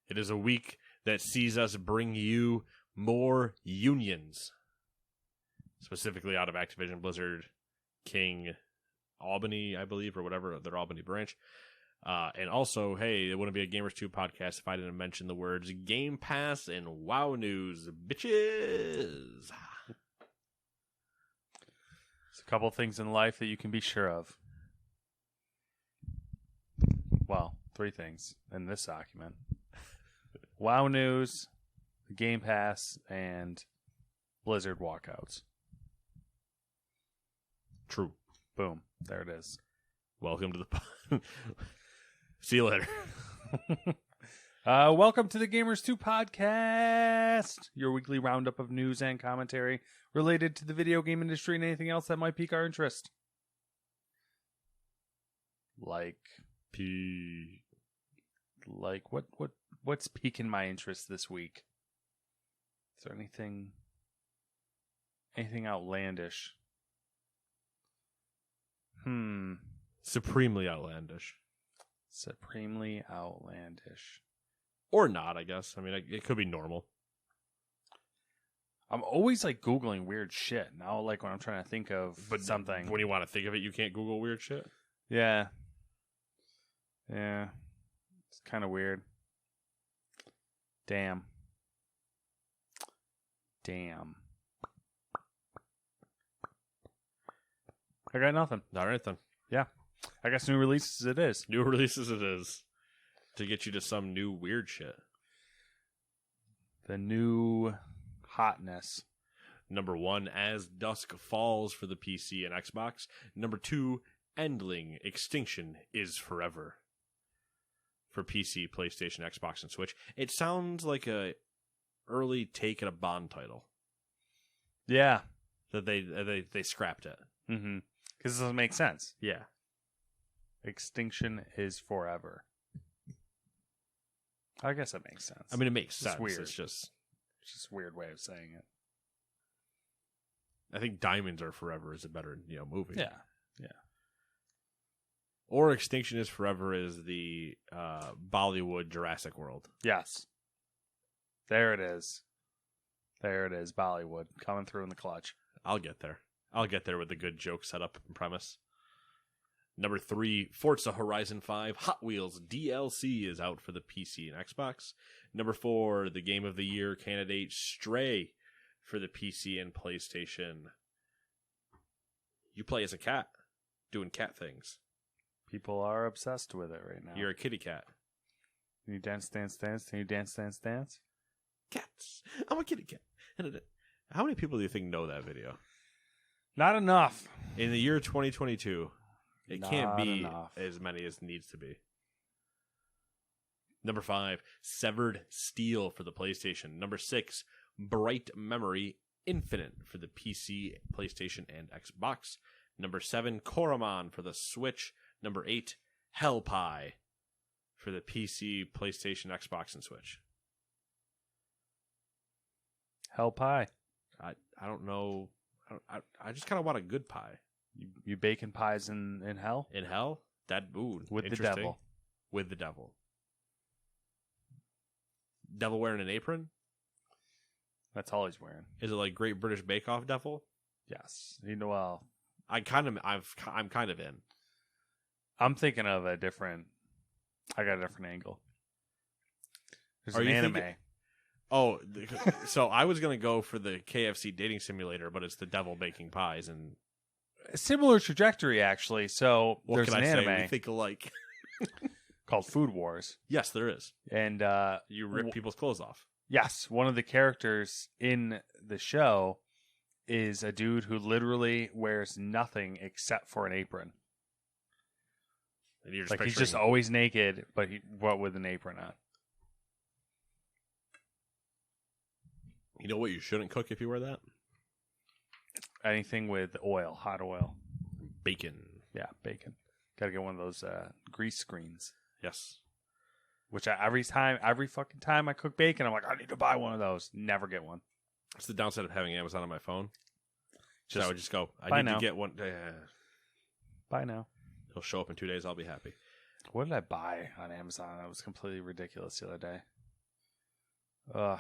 It is a week that sees us bring you more unions. Specifically out of Activision Blizzard, King, Albany, I believe, or whatever, their Albany branch. And also, hey, it wouldn't be a Gamers 2 podcast if I didn't mention the words Game Pass and WoW News, bitches. There's a couple things in life that you can be sure of. Well, 3 things in this document. WoW News, Game Pass, and Blizzard walkouts. True. Boom. There it is. Welcome to the... See you later. Welcome to the Gamers 2 podcast, your weekly roundup of news and commentary related to the video game industry and anything else that might pique our interest. What's piquing my interest this week? Is there anything outlandish? Supremely outlandish. Supremely outlandish. Or not, I guess. I mean, it could be normal. I'm always Googling weird shit. Now, when I'm trying to think of something. When you want to think of it, you can't Google weird shit? Yeah. Yeah. It's kind of weird. Damn. I got nothing. All right, then. Yeah. I guess new releases it is. New releases it is. To get you to some new weird shit. The new hotness. Number 1, As Dusk Falls for the PC and Xbox. Number 2, Endling Extinction is Forever. For PC, PlayStation, Xbox, and Switch. It sounds like a early take at a Bond title. Yeah. That they scrapped it. Mm-hmm. Because it doesn't make sense. Yeah. Extinction is forever. I guess that makes sense. I mean, it makes sense. Weird. It's just a weird way of saying it. I think Diamonds Are Forever is a better, movie. Yeah. Or Extinction is Forever is the Bollywood Jurassic World. Yes. There it is. Bollywood coming through in the clutch. I'll get there. With a good joke setup and premise. Number 3, Forza Horizon 5 Hot Wheels DLC is out for the PC and Xbox. Number 4, the Game of the Year candidate Stray for the PC and PlayStation. You play as a cat, doing cat things. People are obsessed with it right now. You're a kitty cat. Can you dance, dance, dance? Can you dance, dance, dance? Cats. I'm a kitty cat. How many people do you think know that video? Not enough. In the year 2022, it can't be enough. as many as needs to be. Number 5, Severed Steel for the PlayStation. Number 6, Bright Memory Infinite for the PC, PlayStation, and Xbox. Number 7, Koromon for the Switch. Number 8, Hell Pie for the PC, PlayStation, Xbox, and Switch. Hell pie. I don't know. I just kind of want a good pie. You baking pies in hell? In hell? With the devil. With the devil. Devil wearing an apron? That's all he's wearing. Is it like Great British Bake Off devil? Yes. Well, I'm kind of in. I'm thinking of I got a different angle. There's Are an you anime. So I was going to go for the KFC dating simulator, but it's the devil baking pies. And a similar trajectory, actually. So what there's can an I anime say? We think alike. called Food Wars. Yes, there is. And you rip people's clothes off. Yes, one of the characters in the show is a dude who literally wears nothing except for an apron. And you're just he's just always naked, but with an apron on. You know what you shouldn't cook if you wear that? Anything with oil, hot oil. Bacon. Yeah, bacon. Got to get one of those grease screens. Yes. Which every fucking time I cook bacon, I'm like, I need to buy one of those. Never get one. It's the downside of having Amazon on my phone. So I would just go, I need to get one. Buy now. It'll show up in 2 days. I'll be happy. What did I buy on Amazon? That was completely ridiculous the other day. A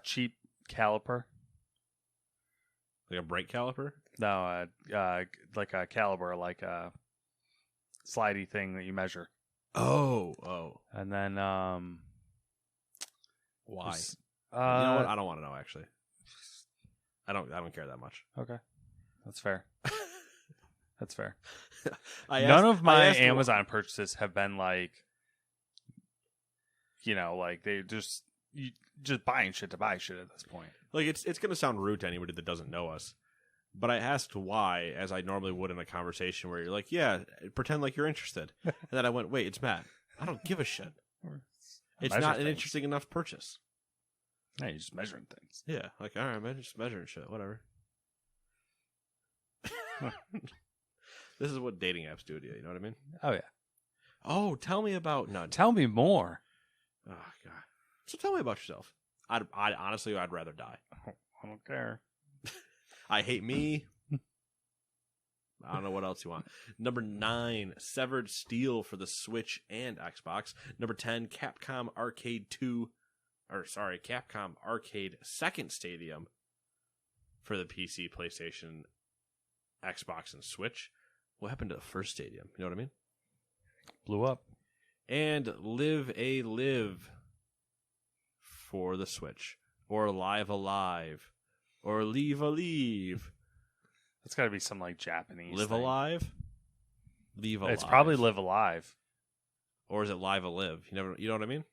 cheap caliper. Like a brake caliper? No, like a caliber, like a slidey thing that you measure. Oh. And then, why? You know what? I don't want to know, actually. I don't care that much. Okay. That's fair. That's fair. None of my Amazon purchases have been like, like they just buying shit to buy shit at this point. Like it's going to sound rude to anybody that doesn't know us, but I asked why, as I normally would in a conversation where you're like, yeah, pretend like you're interested. And then I went, wait, it's Matt. I don't give a shit. It's not an interesting enough purchase. No, you're just measuring things. Yeah, like, all right, man, just measuring shit, whatever. This is what dating apps do to you, you know what I mean? Oh, yeah. Oh, tell me about... No, tell me more. Oh, God. So tell me about yourself. I'd honestly, I'd rather die. I don't care. I hate me. I don't know what else you want. Number 9, Severed Steel for the Switch and Xbox. Number 10, Capcom Arcade Second Stadium for the PC, PlayStation, Xbox, and Switch. What happened to the first stadium? You know what I mean? Blew up. And Live a Live for the Switch. Or Live Alive. Or Leave a Leave. It's got to be some like Japanese Live thing. Alive? Leave Alive. It's probably Live Alive. Or is it Live a Live? You know what I mean?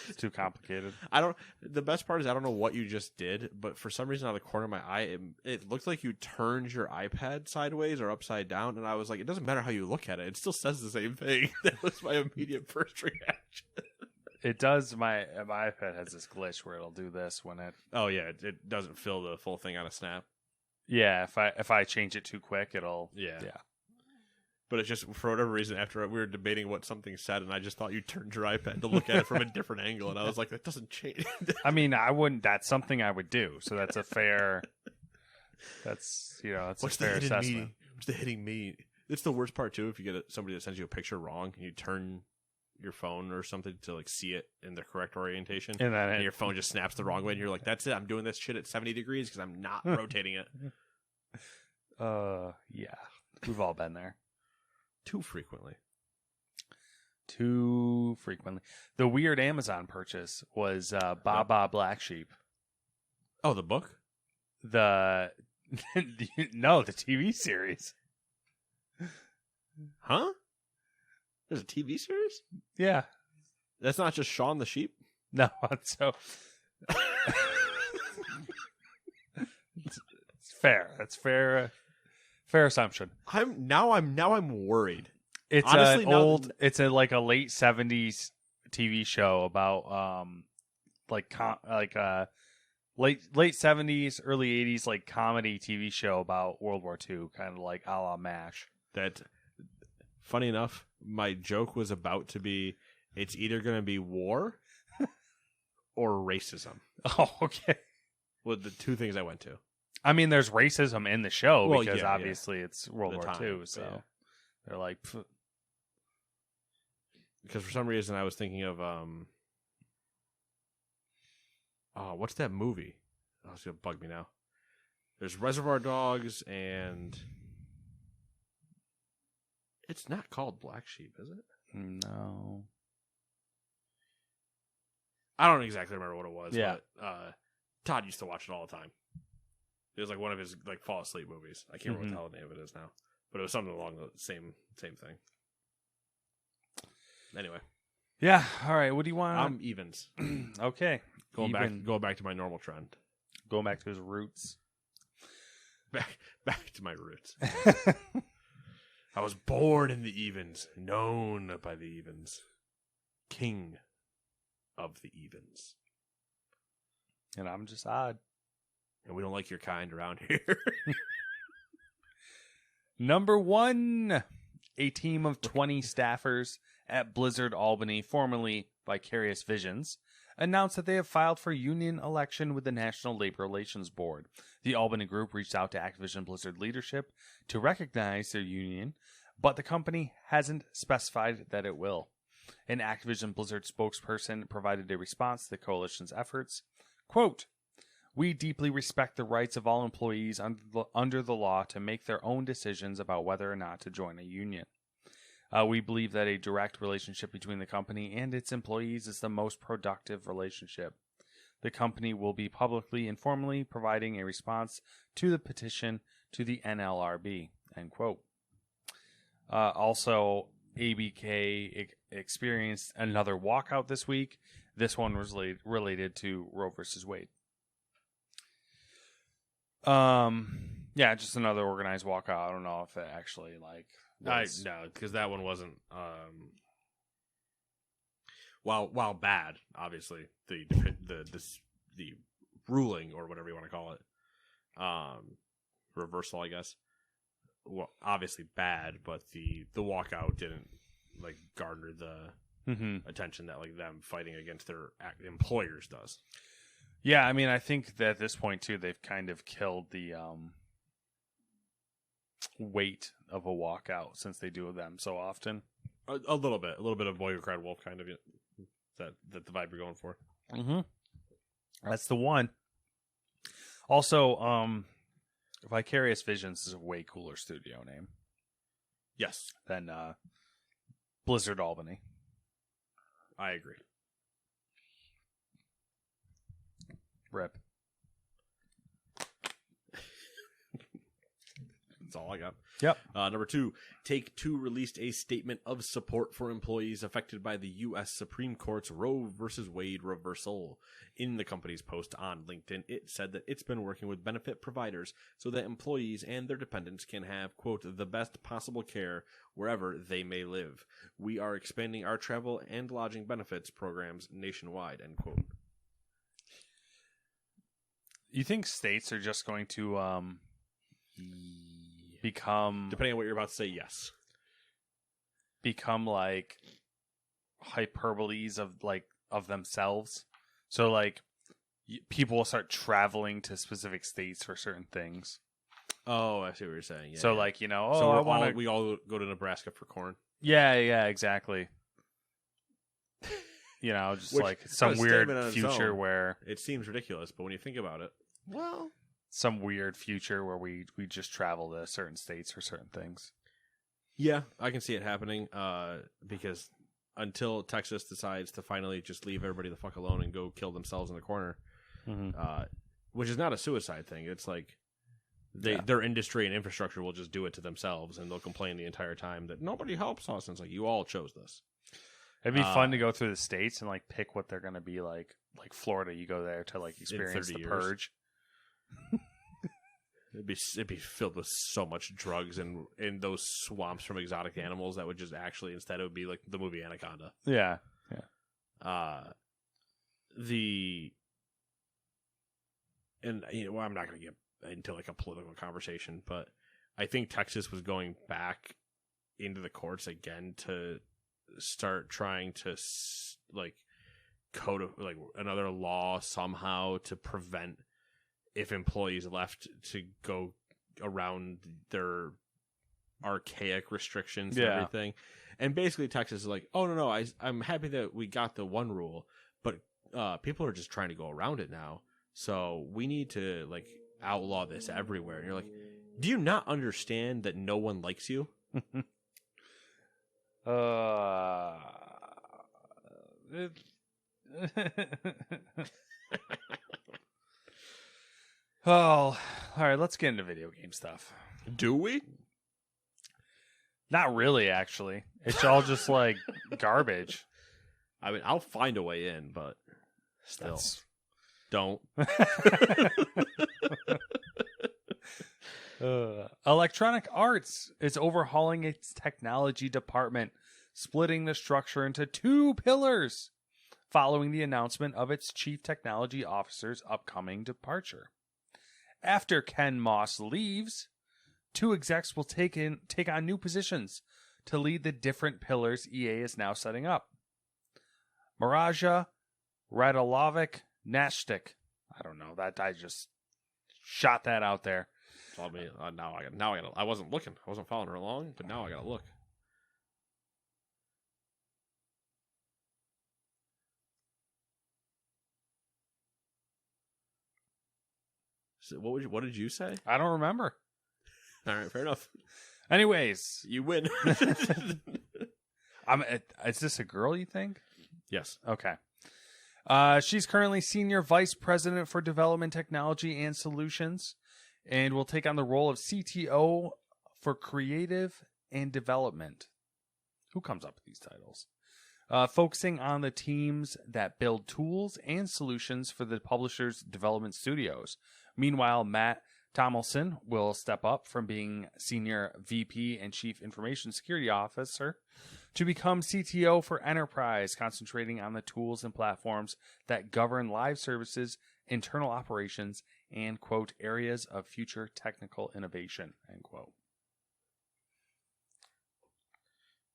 It's too complicated. The best part is I don't know what you just did, but for some reason out of the corner of my eye, it looked like you turned your iPad sideways or upside down, and I was like, it doesn't matter how you look at it. It still says the same thing. That was my immediate first reaction. It does. My iPad has this glitch where it'll do this when it... Oh, yeah. It doesn't fill the full thing on a snap. Yeah, if I change it too quick, it'll... Yeah. But it's just, for whatever reason, after we were debating what something said, and I just thought you turned your iPad to look at it from a different angle, and I was like, that doesn't change. I mean, I wouldn't... That's something I would do, so that's a fair... That's a fair assessment. What's the hitting me? It's the worst part, too, if you get somebody that sends you a picture wrong, and you turn your phone or something to like see it in the correct orientation, and your phone just snaps the wrong way, and you're like, that's it, I'm doing this shit at 70 degrees because I'm not rotating it. Yeah. We've all been there. Too frequently. The weird Amazon purchase was Baba Black Sheep. Oh, the book? No, the TV series. Huh? There's a TV series? Yeah. That's not just Shaun the Sheep? No, so... It's fair. That's fair. Fair assumption. I'm worried. It's honestly, it's a like a late 70s TV show about late 70s, early 80s like comedy TV show about World War II, kind of like a la MASH. That, funny enough, my joke was about to be, it's either going to be war or racism. Oh, okay. Well, the two things I went to. I mean, there's racism in the show because obviously it's World War II, so they're like... Pff. Because for some reason I was thinking of, what's that movie? Oh, it's going to bug me now. There's Reservoir Dogs and... It's not called Black Sheep, is it? No. I don't exactly remember what it was, yeah. But Todd used to watch it all the time. It was like one of his like fall asleep movies. I can't remember what the hell the name of it is now, but it was something along the same thing. Anyway, yeah. All right. What do you want? I'm evens. Okay. Going back to my normal trend. Going back to his roots. Back to my roots. I was born in the evens, known by the evens, king of the evens, and I'm just odd. And we don't like your kind around here. Number 1, a team of 20 staffers at Blizzard Albany, formerly Vicarious Visions, announced that they have filed for union election with the National Labor Relations Board. The Albany group reached out to Activision Blizzard leadership to recognize their union but the company hasn't specified that it will. An Activision Blizzard spokesperson provided a response to the coalition's efforts. Quote, "We deeply respect the rights of all employees under the law to make their own decisions about whether or not to join a union. We believe that a direct relationship between the company and its employees is the most productive relationship. The company will be publicly and formally providing a response to the petition to the NLRB." End quote. Also, ABK experienced another walkout this week. This one was related to Roe versus Wade. Yeah, just another organized walkout. I don't know if it actually was. No, because that one wasn't. While bad, obviously the ruling or whatever you want to call it, reversal, I guess. Well, obviously bad, but the walkout didn't garner the attention that them fighting against their employers does. Yeah, I mean, I think that at this point too, they've kind of killed the weight of a walkout since they do them so often. A little bit of Boy Who Cried Wolf kind of. That the vibe you're going for. Mm-hmm. That's the one. Also, Vicarious Visions is a way cooler studio name. Yes. Than Blizzard Albany. I agree. Rip. That's all I got. Yep. Number 2, Take-Two released a statement of support for employees affected by the U.S. Supreme Court's Roe v. Wade reversal. In the company's post on LinkedIn, it said that it's been working with benefit providers so that employees and their dependents can have, quote, the best possible care wherever they may live. We are expanding our travel and lodging benefits programs nationwide, end quote. You think states are just going to become, depending on what you're about to say, yes, become like hyperboles of themselves? So people will start traveling to specific states for certain things. Oh, I see what you're saying. Yeah, so yeah. So we all go to Nebraska for corn. Yeah, exactly. Just some weird future where it seems ridiculous, but when you think about it, well, some weird future where we just travel to certain states for certain things. Yeah, I can see it happening. Because until Texas decides to finally just leave everybody the fuck alone and go kill themselves in the corner, which is not a suicide thing. It's their industry and infrastructure will just do it to themselves, and they'll complain the entire time that nobody helps us. And it's you all chose this. It'd be fun to go through the states and pick what they're going to be like. Like Florida, you go there to experience the purge. It'd be filled with so much drugs and in those swamps from exotic animals that would just actually instead it would be like the movie Anaconda. Yeah. I'm not going to get into a political conversation, but I think Texas was going back into the courts again to start trying to code another law somehow to prevent if employees left to go around their archaic restrictions and everything. And basically Texas is oh no, I'm happy that we got the one rule, but people are just trying to go around it now. So we need to outlaw this everywhere. And you're do you not understand that no one likes you? Oh, all right, let's get into video game stuff. Do we? Not really, actually. It's all just garbage. I mean, I'll find a way in, but still. Don't. Electronic Arts is overhauling its technology department, splitting the structure into 2 pillars, following the announcement of its chief technology officer's upcoming departure. After Ken Moss leaves, 2 execs will take on new positions to lead the different pillars EA is now setting up. Maraja Radolovic Nashtik. I don't know. I just shot that out there. So now I gotta. I wasn't looking. I wasn't following her along, but now I gotta look. So what did you say? I don't remember. All right, fair enough. Anyways, You win. Is this a girl, you think? Yes. Okay. She's currently Senior Vice President for Development Technology and Solutions and will take on the role of CTO for Creative and Development. Who comes up with these titles? Focusing on the teams that build tools and solutions for the publisher's development studios. Meanwhile, Matt Tomlinson will step up from being Senior VP and Chief Information Security Officer to become CTO for Enterprise, concentrating on the tools and platforms that govern live services, internal operations, and, quote, areas of future technical innovation, end quote.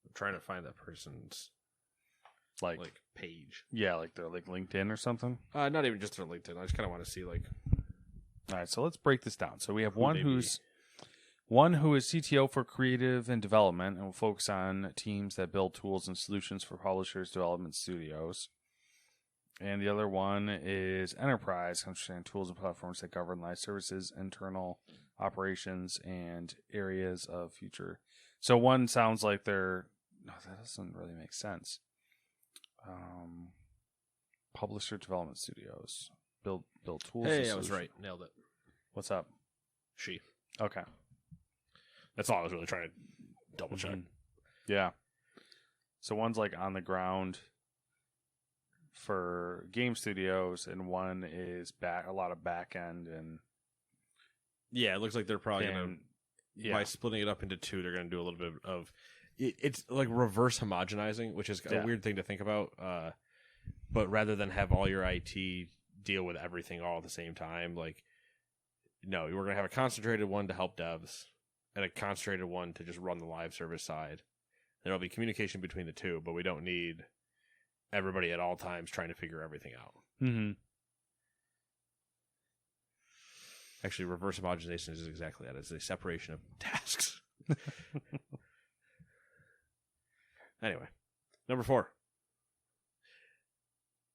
I'm trying to find that person's Like page. Yeah, like their LinkedIn or something. Not even just their LinkedIn. I just kind of want to see All right, so let's break this down. So we have Who one they who is CTO for creative and development and will focus on teams that build tools and solutions for publishers, development studios. And the other one is enterprise, concentrating on tools and platforms that govern live services, internal operations, and areas of future. So one sounds like they're... No, that doesn't really make sense. Publisher development studios. Build tools. Hey, I was right. Nailed it. What's up? She. Okay. That's all I was really trying to double check. Mm-hmm. Yeah. So one's like on the ground for game studios, and one is a lot of back end and. Yeah, it looks like they're probably gonna by splitting it up into two, they're gonna do a little bit of. It's like reverse homogenizing, which is a weird thing to think about. But rather than have all your IT deal with everything all at the same time, like, no, we're going to have a concentrated one to help devs and a concentrated one to just run the live service side. There'll be communication between the two, but we don't need everybody at all times trying to figure everything out. Mm-hmm. Actually, reverse homogenization is exactly that. It's a separation of tasks. Anyway, number 4.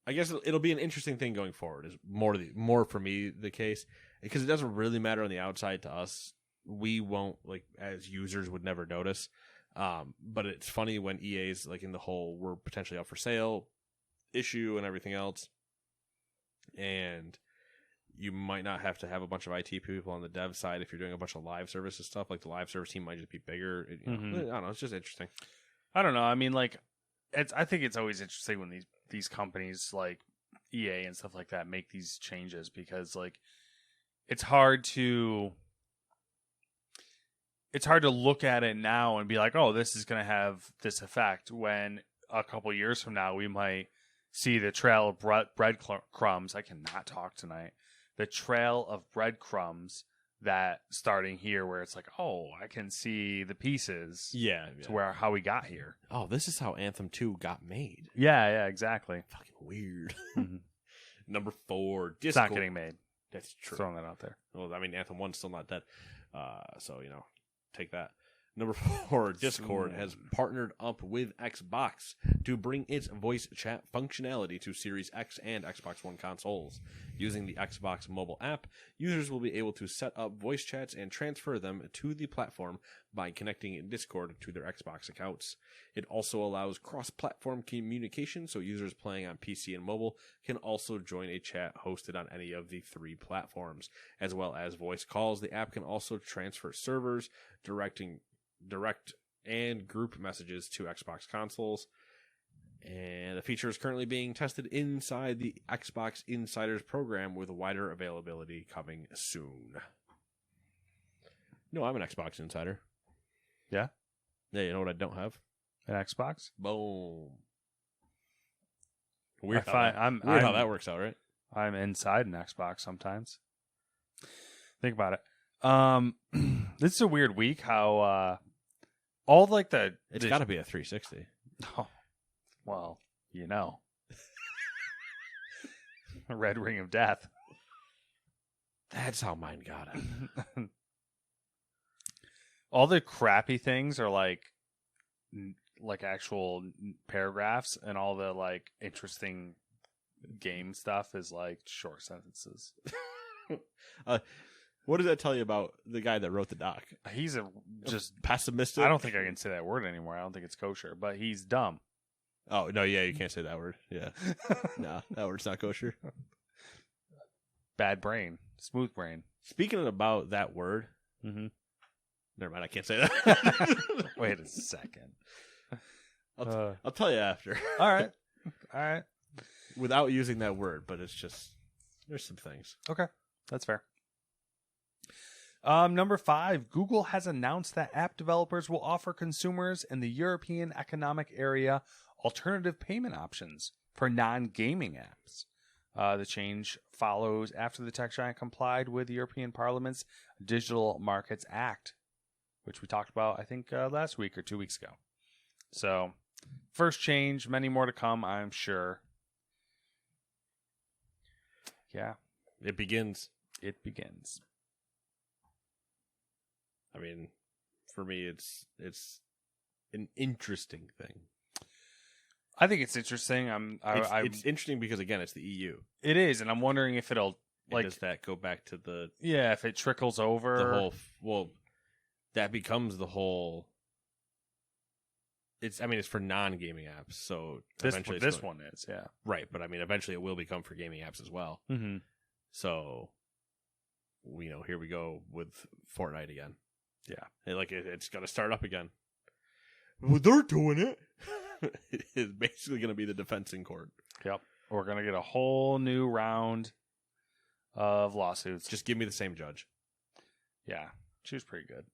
I guess it'll be an interesting thing going forward. Is more for me the case, because it doesn't really matter on the outside to us. We won't, like, as users would never notice. But it's funny when EA's like in the whole we're potentially up for sale issue and everything else, and you might not have to have a bunch of IT people on the dev side if you're doing a bunch of live services stuff. Like the live service team might just be bigger. I don't know. It's just interesting. I don't know. I mean, like, I think it's always interesting when these companies like EA and stuff like that make these changes, because like it's hard to look at it now and be like, oh, this is going to have this effect, when a couple years from now we might see the trail of breadcrumbs. I cannot talk tonight. The trail of breadcrumbs that starting here, where it's like, oh, I can see the pieces. Yeah. To how we got here. Oh, this is how Anthem 2 got made. Yeah, exactly. Fucking weird. Mm-hmm. Number 4, Discord. It's not getting made. That's true. Throwing that out there. Well, I mean, Anthem 1's still not dead. So, take that. Number 4, Discord has partnered up with Xbox to bring its voice chat functionality to Series X and Xbox One consoles. Using the Xbox mobile app, users will be able to set up voice chats and transfer them to the platform by connecting Discord to their Xbox accounts. It also allows cross-platform communication, so users playing on PC and mobile can also join a chat hosted on any of the 3 platforms. As well as voice calls, the app can also transfer servers, direct and group messages to Xbox consoles. And the feature is currently being tested inside the Xbox Insiders program, with wider availability coming soon. No, I'm an Xbox Insider. Yeah? Yeah, you know what I don't have? An Xbox? Boom. Weird how that works out, right? I'm inside an Xbox sometimes. Think about it. This is a weird week. How all like it's got to be a 360. Oh, well, a red ring of death. That's how mine got it. All the crappy things are like actual paragraphs, and all the like interesting game stuff is like short sentences. What does that tell you about the guy that wrote the doc? He's just pessimistic. I don't think I can say that word anymore. I don't think it's kosher, but he's dumb. Oh no, yeah, you can't say that word. Yeah, no, that word's not kosher. Bad brain, smooth brain. Speaking about that word, Mm-hmm. never mind. I can't say that. Wait a second. I'll tell you after. All right. Without using that word, but it's just there's some things. Okay, that's fair. Number 5, Google has announced that app developers will offer consumers in the European Economic Area alternative payment options for non-gaming apps. The change follows after the tech giant complied with the European Parliament's Digital Markets Act, which we talked about, I think, last week or 2 weeks ago. So, first change, many more to come, I'm sure. Yeah. It begins. I mean, for me, it's an interesting thing. I think it's interesting. It's interesting because again, it's the EU. It is, and I'm wondering if it'll like. Does that go back to the? Yeah, if it trickles over the whole. Well, that becomes the whole. It's for non-gaming apps, so eventually this one is, yeah, right. But I mean, eventually it will become for gaming apps as well. Mm-hmm. So, here we go with Fortnite again. Yeah, it's got to start up again. Well, they're doing it. It's basically going to be the defense in court. Yep. We're going to get a whole new round of lawsuits. Just give me the same judge. Yeah, she was pretty good.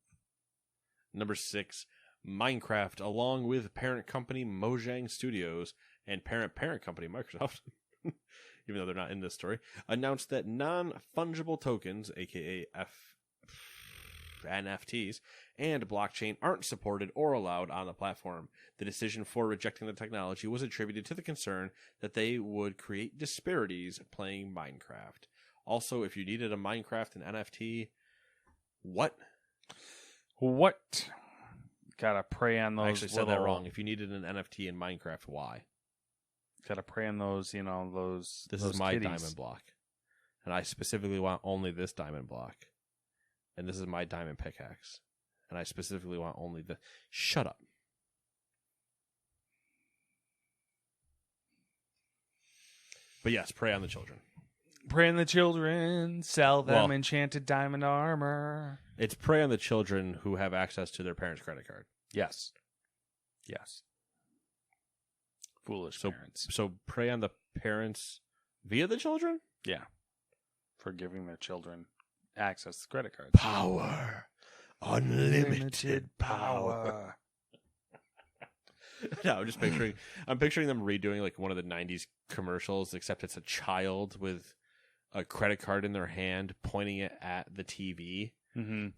Number 6, Minecraft, along with parent company Mojang Studios and parent company Microsoft, even though they're not in this story, announced that non-fungible tokens, aka NFTs, and blockchain aren't supported or allowed on the platform. The decision for rejecting the technology was attributed to the concern that they would create disparities playing Minecraft. Also, if you needed a Minecraft and NFT, what? Gotta prey on those. I actually said that wrong. If you needed an NFT in Minecraft, why? Gotta prey on those, those. This those is my kitties. diamond block. And I specifically want only this diamond block. And this is my diamond pickaxe. And I specifically want only the... Shut up. But yes, prey on the children. Prey on the children, sell them enchanted diamond armor. It's prey on the children who have access to their parents' credit card. Yes. Foolish parents. So prey on the parents via the children? Yeah. For giving their children access to credit cards. Power. Unlimited power. No, I'm picturing them redoing like one of the 90s commercials, except it's a child with a credit card in their hand pointing it at the TV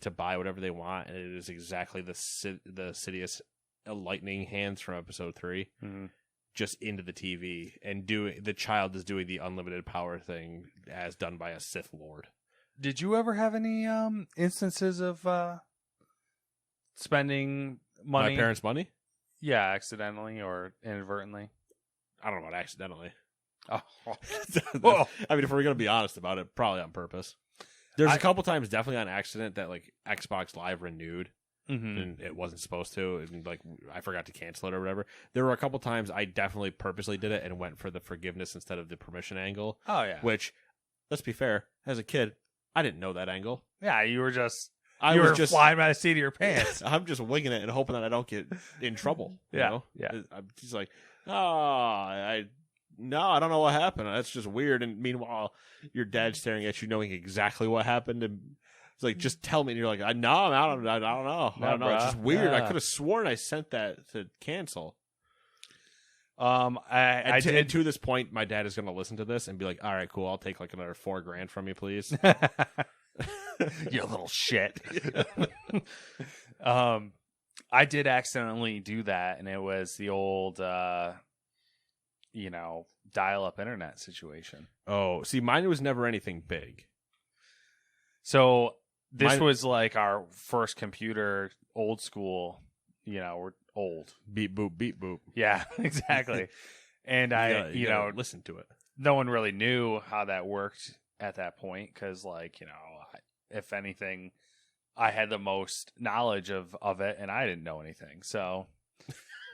to buy whatever they want, and it is exactly the Sidious lightning hands from episode 3 just into the TV, and the child is doing the unlimited power thing as done by a Sith Lord. Did you ever have any instances of spending money? My parents' money? Yeah, accidentally or inadvertently. I don't know about accidentally. Oh. I mean, if we're going to be honest about it, probably on purpose. There's a couple times definitely on accident that like Xbox Live renewed and it wasn't supposed to, and like I forgot to cancel it or whatever. There were a couple times I definitely purposely did it and went for the forgiveness instead of the permission angle. Oh yeah. Which, let's be fair, as a kid, I didn't know that angle. Yeah, you were just just flying by the seat of your pants. I'm just winging it and hoping that I don't get in trouble. Yeah, you know? yeah. I'm just like, I don't know what happened. That's just weird. And meanwhile, your dad's staring at you, knowing exactly what happened, and it's like, just tell me. And you're like, I don't know. I don't know. It's just weird. I could have sworn I sent that to cancel. I did. And to this point, my dad is going to listen to this and be like, all right, cool. I'll take like another $4,000 from you, please. You little shit. I did accidentally do that, and it was the old, dial-up internet situation. Oh, see, mine was never anything big. So this was like our first computer old school. We're old. Beep boop, beep boop. Yeah, exactly. And You gotta listen to it. no one really knew how that worked at that point because, if anything, I had the most knowledge of it, and I didn't know anything. So,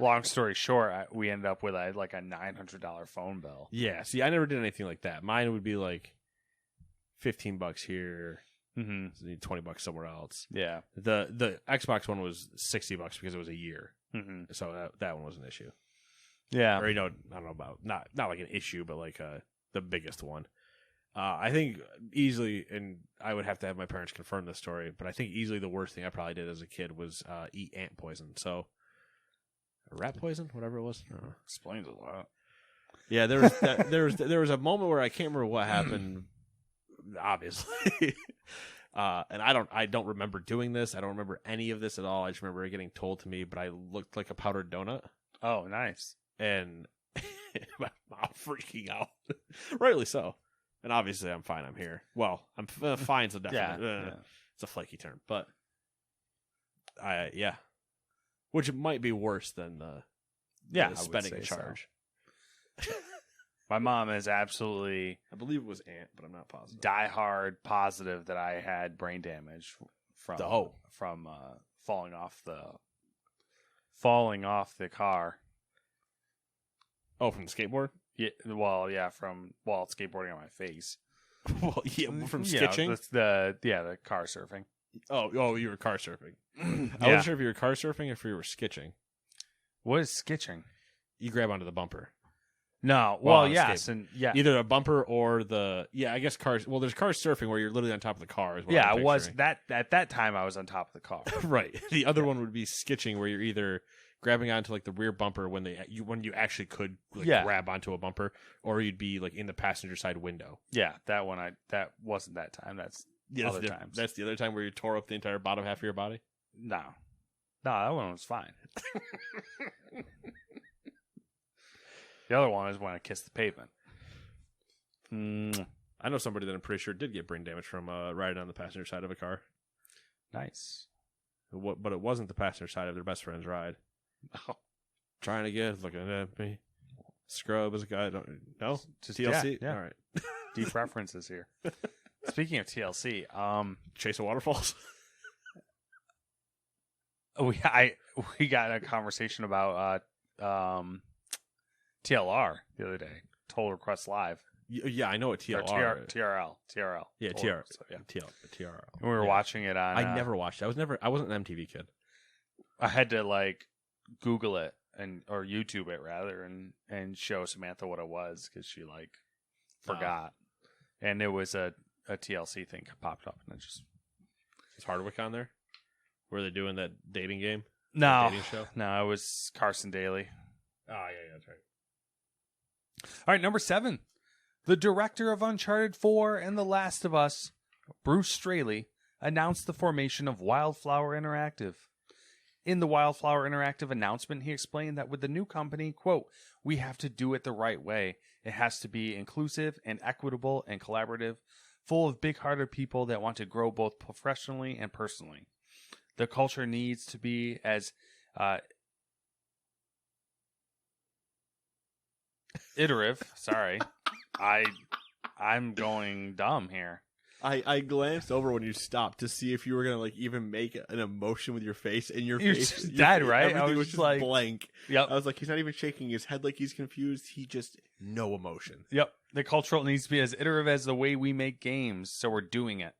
long story short, we ended up with a $900 phone bill. Yeah, see, I never did anything like that. Mine would be like $15 here, $20 somewhere else. Yeah. The Xbox one was $60 because it was a year, Mm-hmm. so that one was an issue. Yeah. Or I don't know about not like an issue, but like the biggest one. I think easily, and I would have to have my parents confirm this story, but I think easily the worst thing I probably did as a kid was eat ant poison. So, rat poison, whatever it was. I don't know. Explains a lot. Yeah, there was there was a moment where I can't remember what happened. Obviously, and I don't remember doing this. I don't remember any of this at all. I just remember it getting told to me. But I looked like a powdered donut. Oh, nice. And my mom freaking out, rightly so. And obviously, I'm fine. I'm here. Well, I'm fine. So definitely, it's a flaky term, but which might be worse than the spending a charge. So. My mom is absolutely, I believe it was ant, but I'm not positive. Diehard positive that I had brain damage from falling off the car. Oh, from the skateboard? Yeah, well, yeah, from skateboarding on my face. Well, yeah, from skitching. The car surfing. Oh, you were car surfing. Yeah. I wasn't sure if you were car surfing or if you were skitching. What is skitching? You grab onto the bumper. No, well, yes, and yeah, either a bumper or I guess cars. Well, there's car surfing where you're literally on top of the car. It was that at that time I was on top of the car. Right. The other one would be skitching, where you're either grabbing onto like the rear bumper when you actually could grab onto a bumper, or you'd be like in the passenger side window. Yeah, that wasn't that time. That's other times. That's the other time where you tore up the entire bottom half of your body. No, that one was fine. The other one is when I kissed the pavement. I know somebody that I'm pretty sure did get brain damage from riding on the passenger side of a car. Nice. But it wasn't the passenger side of their best friend's ride. Oh. Trying to get, looking at me. Scrub as a guy. No? Just TLC? Yeah. All right. Deep references here. Speaking of TLC, Chase of Waterfalls? we got a conversation about TLR the other day. Total Request Live. Yeah, I know what TLR is. TRL. Yeah, TRL. TRL. We were watching it on... I never watched it. I wasn't an MTV kid. I had to Google it or YouTube it rather and show Samantha what it was because she forgot. And it was a TLC thing popped up and it just... Is Hardwick on there? Were they doing that dating game? No. Dating show? No, it was Carson Daly. Oh, yeah, that's right. All right, number 7. The director of Uncharted 4 and The Last of Us, Bruce Straley, announced the formation of Wildflower Interactive. In the Wildflower Interactive announcement, he explained that with the new company, quote, "We have to do it the right way. It has to be inclusive and equitable and collaborative, full of big-hearted people that want to grow both professionally and personally. The culture needs to be as iterative." Sorry. I'm going dumb here. I glanced over when you stopped to see if you were gonna even make an emotion with your face, and your You're face just dead, right? Everything was just blank. Yep. I was like, he's not even shaking his head like he's confused. He just no emotion. Yep. The cultural needs to be as iterative as the way we make games, so we're doing it.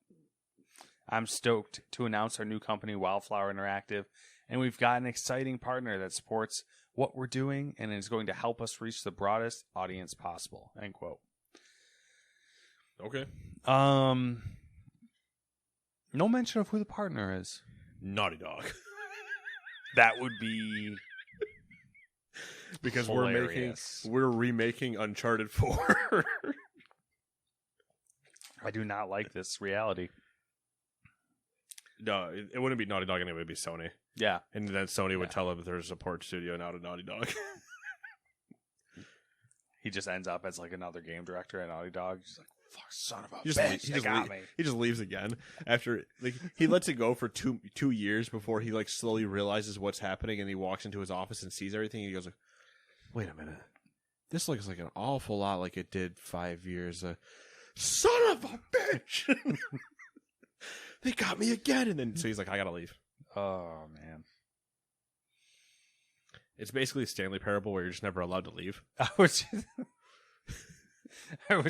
I'm stoked to announce our new company, Wildflower Interactive, and we've got an exciting partner that supports what we're doing and is going to help us reach the broadest audience possible. End quote. Okay. No mention of who the partner is. Naughty Dog. That would be because hilarious. we're remaking Uncharted 4. I do not like this reality. No, it wouldn't be Naughty Dog anyway. It would be Sony. Yeah. And then Sony would tell him there's a support studio now to Naughty Dog. He just ends up as another game director at Naughty Dog. He's like, Fuck, son of a He bitch, just, they got me. he just leaves again after like he lets it go for two years before he like slowly realizes what's happening, and he walks into his office and sees everything. And he goes like, "Wait a minute, this looks like an awful lot like it did 5 years. Son of a bitch, they got me again." And then so he's like, "I gotta leave." Oh man, It's basically a Stanley Parable where you're just never allowed to leave. I was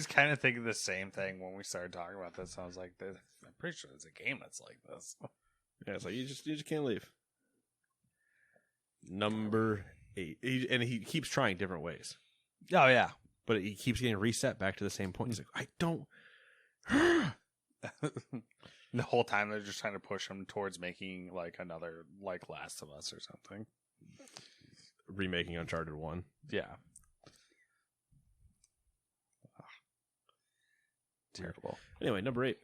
kind of thinking the same thing when we started talking about this. I was like, I'm pretty sure there's a game that's like this. Yeah, it's like you just can't leave. Number 8, he keeps trying different ways, Oh yeah, but he keeps getting reset back to the same point. He's like, I don't. the whole time they're just trying to push him towards making like another like Last of Us or something. Remaking Uncharted 1. Yeah. Terrible. Anyway, number 8.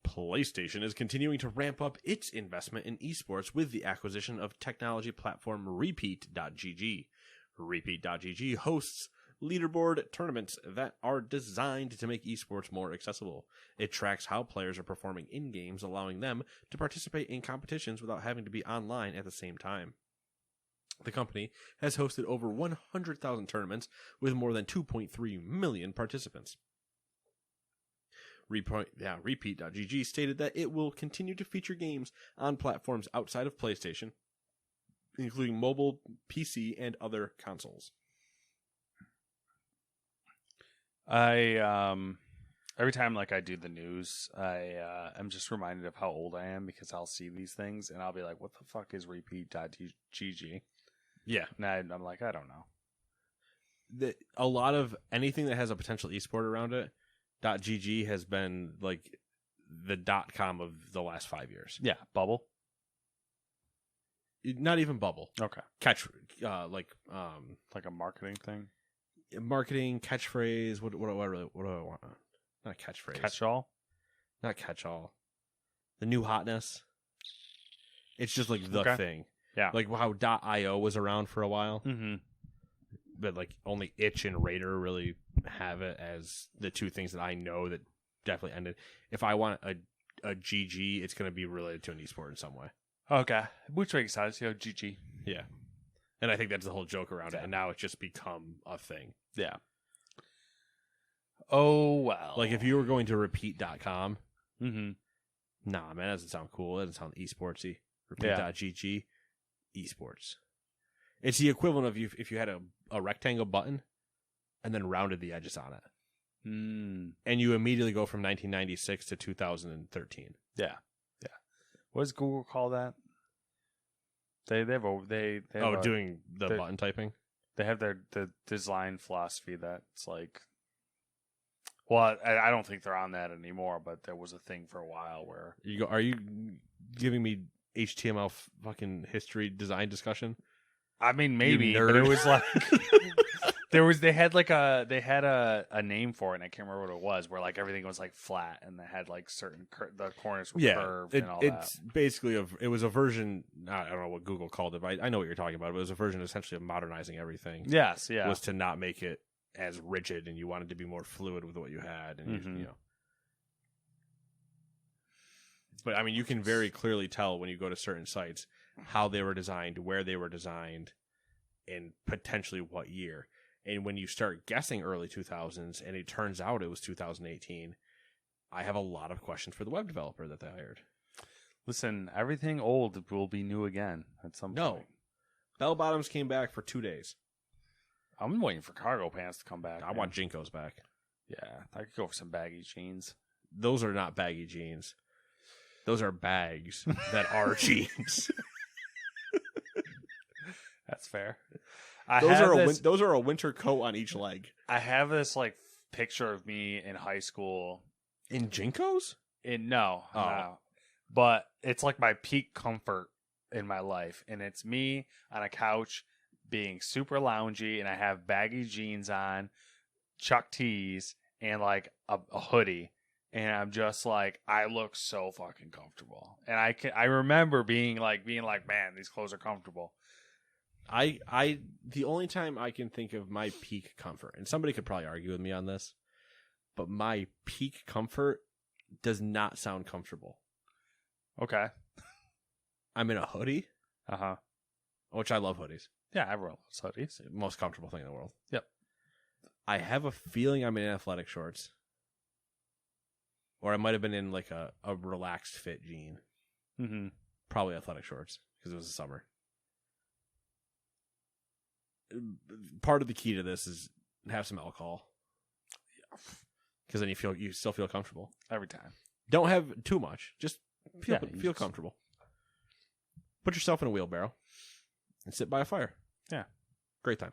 PlayStation is continuing to ramp up its investment in esports with the acquisition of technology platform Repeat.gg. Repeat.gg hosts leaderboard tournaments that are designed to make esports more accessible. It tracks how players are performing in games, allowing them to participate in competitions without having to be online at the same time. The company has hosted over 100,000 tournaments with more than 2.3 million participants. Repeat.gg stated that it will continue to feature games on platforms outside of PlayStation, including mobile, PC, and other consoles. Every time like I do the news, I'm just reminded of how old I am because I'll see these things and I'll be like, what the fuck is Repeat.gg? Yeah. And I'm like, I don't know. A lot of anything that has a potential esport around it, .gg has been like the .com of the last 5 years. Yeah, Bubble. Not even Bubble. Okay. Like a marketing thing. Marketing, catchphrase. What do I want? Not catchphrase. Catch-all. Not catch-all. The new hotness. It's just like the thing. Yeah. Like how .io was around for a while. Mm-hmm. But like only Itch and Raider really have it as the two things that I know that definitely ended. If I want a GG, it's going to be related to an esport in some way. Okay. Which makes sense, GG. Yeah. And I think that's the whole joke around it. And now it's just become a thing. Yeah. Oh, well. Like if you were going to repeat.com, mm-hmm. Nah, man, that doesn't sound cool. That doesn't sound esportsy. Repeat.gg, esports. It's the equivalent of if you had a rectangle button and then rounded the edges on it. Mm. And you immediately go from 1996 to 2013. Yeah. Yeah. What does Google call that? They have doing the button typing? They have the design philosophy that's like, well, I don't think they're on that anymore, but there was a thing for a while where are you giving me HTML fucking history design discussion? I mean, maybe, but it was like they had a name for it, and I can't remember what it was. Where like everything was like flat, and they had like certain the corners were curved and all that. It's basically it was a version. I don't know what Google called it, but I know what you're talking about. But it was a version essentially of modernizing everything. Yes, yeah, was to not make it as rigid, and you wanted to be more fluid with what you had, and you know. But I mean, you can very clearly tell when you go to certain sites how they were designed, where they were designed, and potentially what year. And when you start guessing early 2000s, and it turns out it was 2018, I have a lot of questions for the web developer that they hired. Listen, everything old will be new again at some point. No. Bell bottoms came back for 2 days. I'm waiting for cargo pants to come back. I want Jinkos back. Yeah, I could go for some baggy jeans. Those are not baggy jeans. Those are bags that are jeans. That's fair. Those are a winter coat on each leg. I have this like picture of me in high school in Jinkos. No, but it's like my peak comfort in my life, and it's me on a couch being super loungy, and I have baggy jeans on, Chuck tees, and like a hoodie, and I'm just like, I look so fucking comfortable, and I remember being like, man, these clothes are comfortable. The only time I can think of my peak comfort, and somebody could probably argue with me on this, but my peak comfort does not sound comfortable. Okay. I'm in a hoodie, Uh-huh. which I love hoodies. Yeah, everyone loves hoodies. It's the most comfortable thing in the world. Yep. I have a feeling I'm in athletic shorts. Or I might have been in like a relaxed fit jean. Mm-hmm. Probably athletic shorts because it was the summer. Part of the key to this is have some alcohol. Because then you still feel comfortable. Every time. Don't have too much. Just feel just... comfortable. Put yourself in a wheelbarrow and sit by a fire. Yeah. Great time.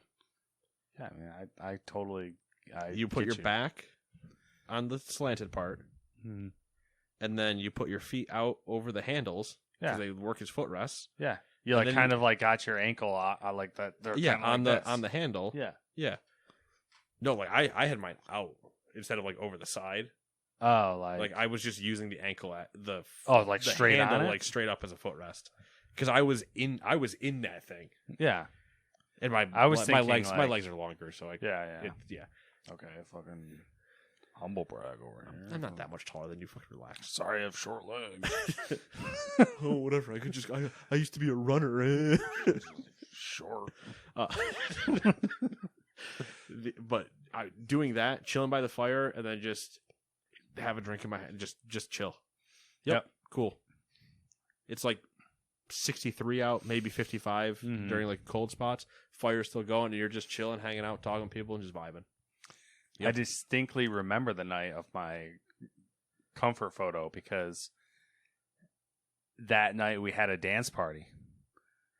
Yeah, I mean, I totally... You put your back on the slanted part, and then you put your feet out over the handles because they work as footrests. Yeah. You like kind of like got your ankle like that. Yeah, on like the handle. Yeah. Yeah. No, like I had mine out instead of like over the side. Oh, like I was just using the ankle at the like the straight handle, on it? like straight up as a footrest. Because I was in that thing. Yeah. And my legs are longer, so I yeah. Okay, fucking humble brag over here. I'm not that much taller than you. Fucking relax. Sorry, I have short legs. Oh, whatever. I used to be a runner. Short. But doing that, chilling by the fire, and then just have a drink in my hand, just chill. Yep. Cool. It's like 63 out, maybe 55 during like cold spots. Fire's still going, and you're just chilling, hanging out, talking to people, and just vibing. Yep. I distinctly remember the night of my comfort photo because that night we had a dance party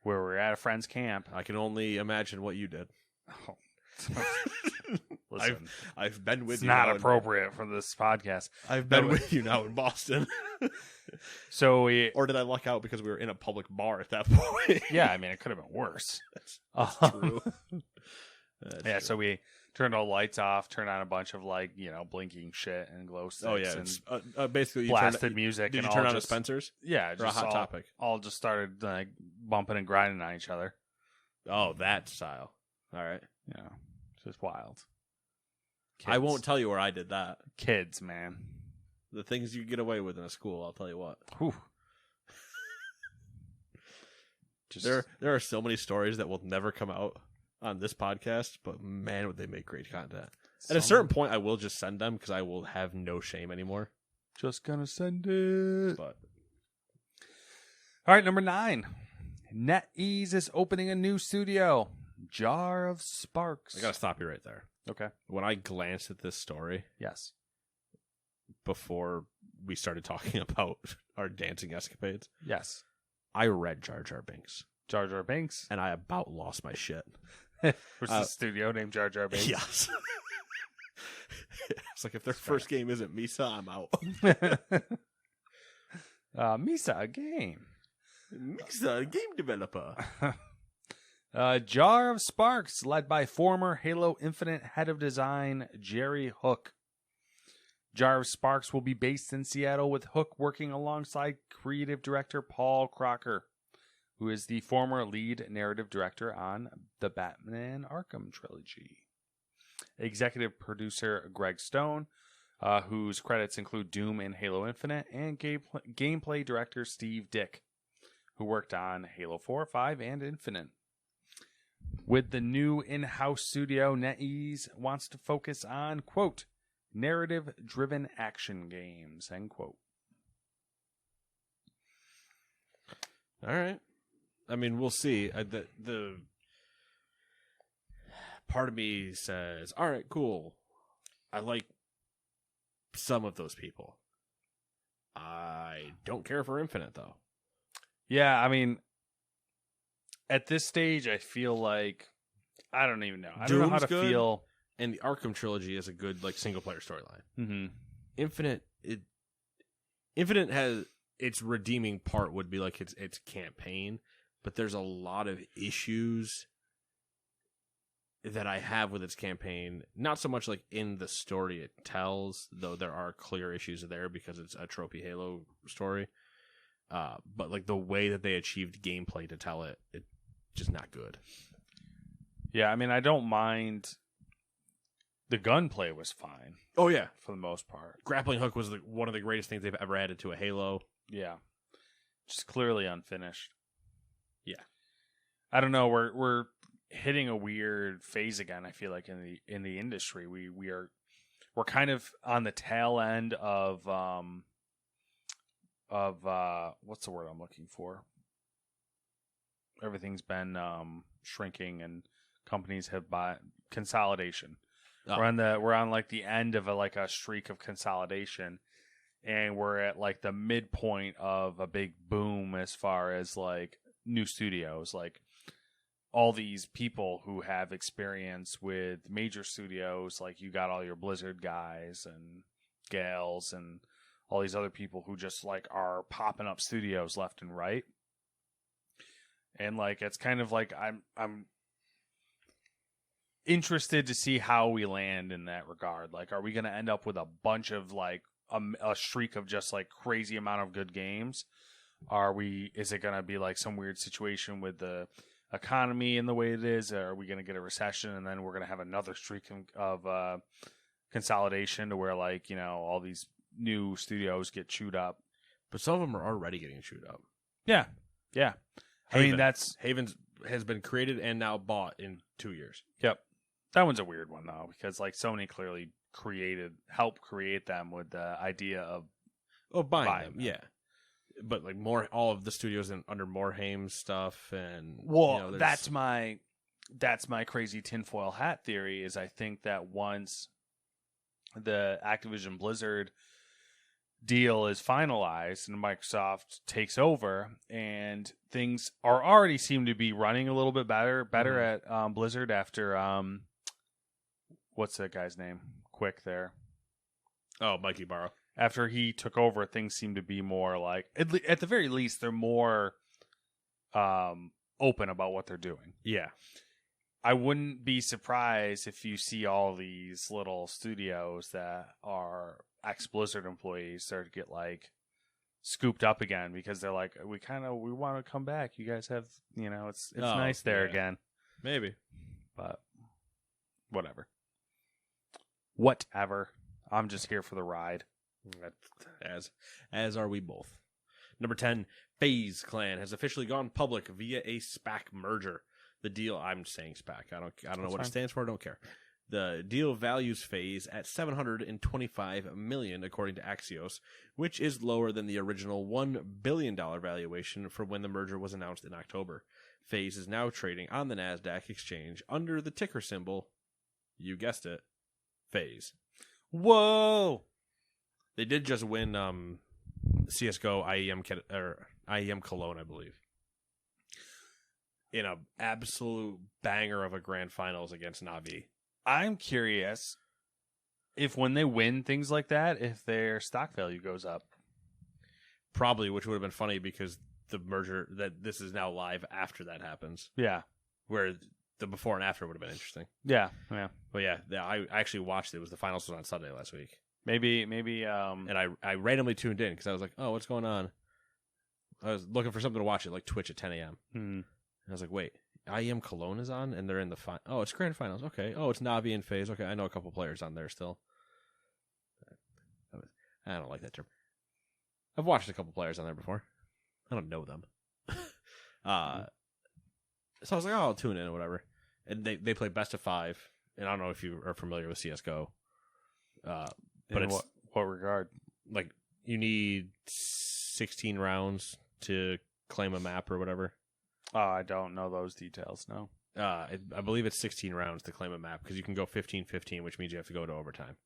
where we were at a friend's camp. I can only imagine what you did. Oh. Listen, I've been with it's you. It's not appropriate for this podcast. I've been with you now in Boston. Or did I luck out because we were in a public bar at that point? Yeah, I mean, it could have been worse. That's true. True. So we turned all lights off, turned on a bunch of blinking shit and glow sticks. Oh yeah, and basically blasted music. Did and you turn on a Spencer's? Yeah, or a Hot Topic. All just started like bumping and grinding on each other. Oh, that style. All right. Yeah, it's just wild. Kids. I won't tell you where I did that. Kids, man. The things you get away with in a school, I'll tell you what. Whew. There are so many stories that will never come out on this podcast, but man, would they make great content. At a certain point, I will just send them because I will have no shame anymore. Just gonna send it. But all right, number 9. NetEase is opening a new studio. Jar of Sparks. I gotta stop you right there. Okay. When I glanced at this story, yes, before we started talking about our dancing escapades, yes, I read Jar Jar Binks. Jar Jar Binks, and I about lost my shit. Which is a studio named Jar Jar Binks. Yes. It's like if their first game isn't Misa, I'm out. Misa, a game. Misa, a game developer. Jar of Sparks, led by former Halo Infinite head of design Jerry Hook. Jar of Sparks will be based in Seattle, with Hook working alongside creative director Paul Crocker, who is the former lead narrative director on the Batman Arkham trilogy. Executive producer Greg Stone, whose credits include Doom and Halo Infinite, and gameplay director Steve Dick, who worked on Halo 4, 5, and Infinite. With the new in-house studio, NetEase wants to focus on, quote, narrative-driven action games, end quote. All right. I mean, we'll see. The part of me says, all right, cool. I like some of those people. I don't care for Infinite, though. Yeah, I mean, at this stage, I feel like I don't even know. I don't know how to feel. And the Arkham trilogy is a good single player storyline. Mm-hmm. Infinite has its redeeming part would be its campaign, but there's a lot of issues that I have with its campaign. Not so much in the story it tells, though there are clear issues there because it's a tropey Halo story. But the way that they achieved gameplay to tell it's just not good. Yeah, I mean, I don't mind The gunplay was fine Oh yeah, for the most part. grappling hook was one of the greatest things they've ever added to a Halo. Yeah, just clearly unfinished. Yeah, I don't know. We're hitting a weird phase again. I feel like in the industry, we're kind of on the tail end of what's the word I'm looking for? Everything's been shrinking and companies have bought consolidation. Oh. We're on like the end of a streak of consolidation, and we're at like the midpoint of a big boom as far as like new studios, like all these people who have experience with major studios. Like you got all your Blizzard guys and gals and all these other people who just like are popping up studios left and right. And like it's kind of like I'm interested to see how we land in that regard. Like, are we going to end up with a bunch of like a streak of just like crazy amount of good games? Is it going to be like some weird situation with the economy and the way it is? Or are we going to get a recession and then we're going to have another streak of consolidation to where like, you know, all these new studios get chewed up? But some of them are already getting chewed up. Yeah. Yeah. Haven. I mean, Haven has been created and now bought in 2 years. Yep. That one's a weird one though, because like Sony clearly helped create them with the idea of buying them. Yeah. But like all of the studios under Morhaime stuff, and that's my crazy tinfoil hat theory. Is I think that once the Activision Blizzard deal is finalized and Microsoft takes over, and things are already seem to be running a little bit better at Blizzard after what's that guy's name? Quick there. Oh, Mikey Barrow. After he took over, things seem to be more like, at the very least, they're more open about what they're doing. Yeah. I wouldn't be surprised if you see all these little studios that are ex-Blizzard employees start to get like scooped up again, because they're like, we want to come back. You guys have, you know, it's nice there again. Maybe. But whatever. Whatever. I'm just here for the ride. As are we both. Number 10, FaZe Clan has officially gone public via a SPAC merger. The deal, I'm saying SPAC. I don't know what it stands for. I don't care. The deal values FaZe at $725 million, according to Axios, which is lower than the original $1 billion valuation for when the merger was announced in October. FaZe is now trading on the NASDAQ exchange under the ticker symbol, you guessed it, FaZe. Whoa! They did just win CSGO IEM Cologne, I believe, in an absolute banger of a grand finals against Na'Vi. I'm curious if when they win things like that, if their stock value goes up. Probably, which would have been funny because the merger, that this is now live after that happens. Yeah. Where the before and after would have been interesting. Yeah. But yeah, I actually watched it. It was the finals was on Sunday last week. Maybe. And I randomly tuned in because I was like, oh, what's going on? I was looking for something to watch at like Twitch at 10 a.m. And I was like, wait, IEM Cologne is on, and they're in the oh, it's grand finals. Okay. Oh, it's Na'Vi and FaZe. Okay, I know a couple players on there still. I don't like that term. I've watched a couple players on there before. I don't know them. So I was like, oh, I'll tune in or whatever. And they play best of 5. And I don't know if you are familiar with CSGO. But in what regard? Like, you need 16 rounds to claim a map or whatever. I don't know those details, no. I believe it's 16 rounds to claim a map, because you can go 15-15, which means you have to go to overtime.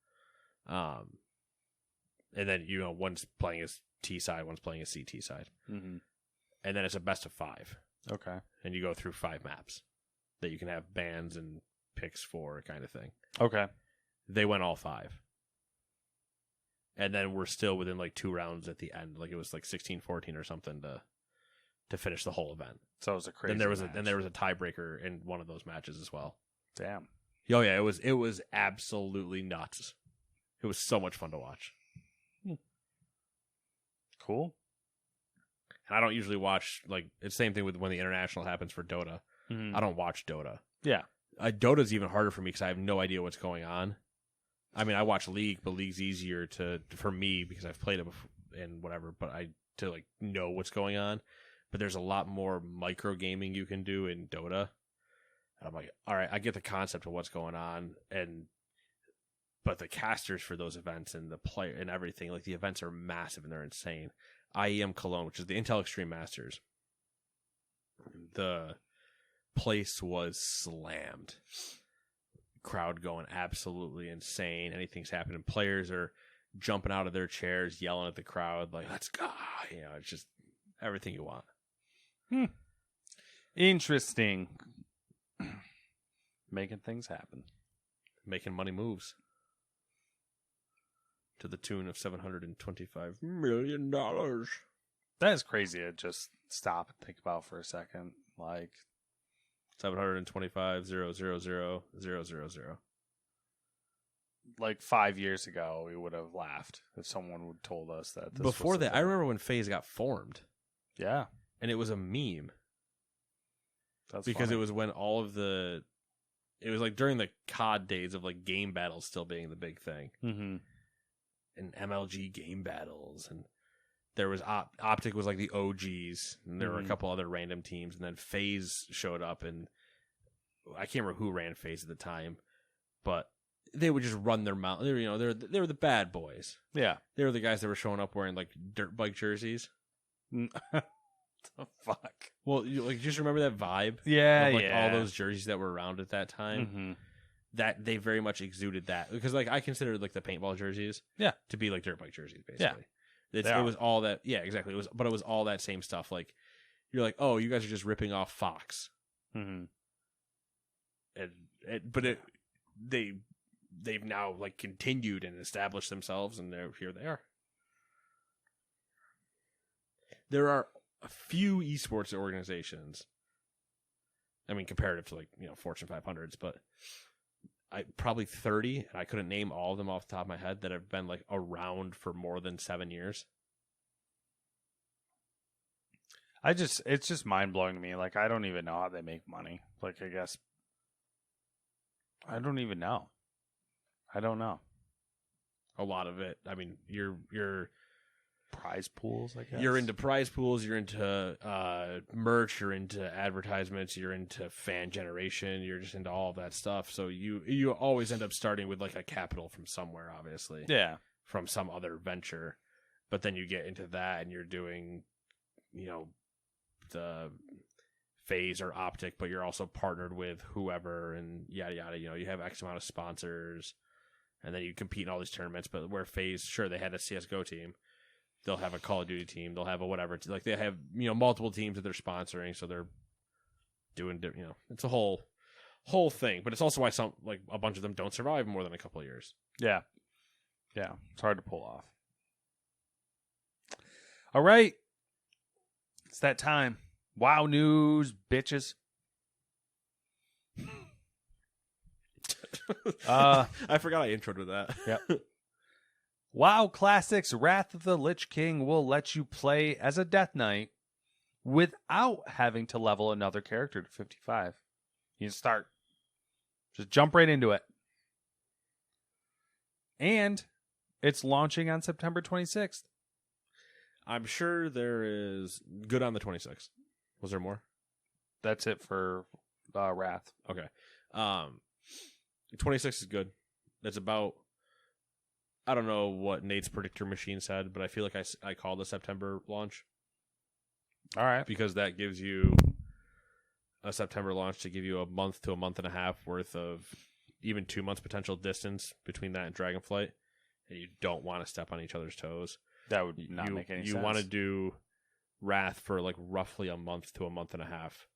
And then, you know, one's playing as T side, one's playing as CT side. Mm-hmm. And then it's a best of 5. Okay. And you go through 5 maps that you can have bans and picks for, kind of thing. Okay. They went all 5. And then we're still within like 2 rounds at the end. Like it was like 16-14 or something to finish the whole event. So it was a crazy match. Then there was a tiebreaker in one of those matches as well. Damn. Oh yeah, it was absolutely nuts. It was so much fun to watch. Cool. And I don't usually watch, like, it's the same thing with when the international happens for Dota. I don't watch Dota. Yeah. Dota's even harder for me because I have no idea what's going on. I mean, I watch League, but League's easier for me because I've played it before and whatever, but to like know what's going on. But there's a lot more micro gaming you can do in Dota. I'm like, all right, I get the concept of what's going on, but the casters for those events and the player and everything, like the events are massive and they're insane. IEM Cologne, which is the Intel Extreme Masters, the place was slammed. Crowd going absolutely insane. Anything's happening. Players are jumping out of their chairs, yelling at the crowd, like, let's go. You know, it's just everything you want. Interesting. Making things happen. Making money moves. To the tune of $725 million. That is crazy to just stop and think about for a second. Like, 725,000,000. Like 5 years ago, we would have laughed if someone would told us that. Before that, I remember when FaZe got formed. Yeah. And it was a meme. That's because funny. it was when all of it was like during the COD days of like game battles still being the big thing. Mm-hmm. And MLG game battles. And there was Optic was like the OGs. And there were a couple other random teams. And then FaZe showed up. And I can't remember who ran FaZe at the time. But they would just run their mouth. They were the bad boys. Yeah. They were the guys that were showing up wearing like dirt bike jerseys. The fuck? Well, you just remember that vibe? Yeah, of, like, yeah. all those jerseys that were around at that time. Mm-hmm. That they very much exuded that. Because like I considered like the paintball jerseys to be like dirt bike jerseys, basically. Yeah. It was all that. Yeah, exactly. It was all that same stuff. Like, you're like, oh, you guys are just ripping off Fox. Mm-hmm. They've now like continued and established themselves, and here they are. There are a few esports organizations. I mean, comparative to like Fortune 500s, but probably 30, and I couldn't name all of them off the top of my head that have been like around for more than 7 years. It's just mind blowing to me. Like, I don't even know how they make money. Like, I guess I don't even know. I don't know. A lot of it. I mean, you're prize pools, I guess. You're into prize pools, you're into merch, you're into advertisements, you're into fan generation, you're just into all of that stuff. So you always end up starting with like a capital from somewhere, obviously. Yeah. From some other venture. But then you get into that and you're doing, the FaZe or Optic, but you're also partnered with whoever and yada yada. You have X amount of sponsors, and then you compete in all these tournaments. But where FaZe, sure, they had a CS:GO team. They'll have a Call of Duty team. They'll have a whatever. Like they have, multiple teams that they're sponsoring. So they're doing, it's a whole thing. But it's also why a bunch of them don't survive more than a couple of years. Yeah. Yeah. It's hard to pull off. All right. It's that time. WoW news, bitches. I forgot I introed with that. Yep. WoW Classics Wrath of the Lich King will let you play as a Death Knight without having to level another character to 55. You can just jump right into it. And it's launching on September 26th. I'm sure there is good on the 26th. Was there more? That's it for Wrath. Okay. 26 is good. That's about, I don't know what Nate's predictor machine said, but I feel like I called the September launch. All right. Because that gives you a September launch to give you a month to a month and a half worth of even 2 months potential distance between that and Dragonflight. And you don't want to step on each other's toes. That would not make any sense. You want to do Wrath for like roughly a month to a month and a half.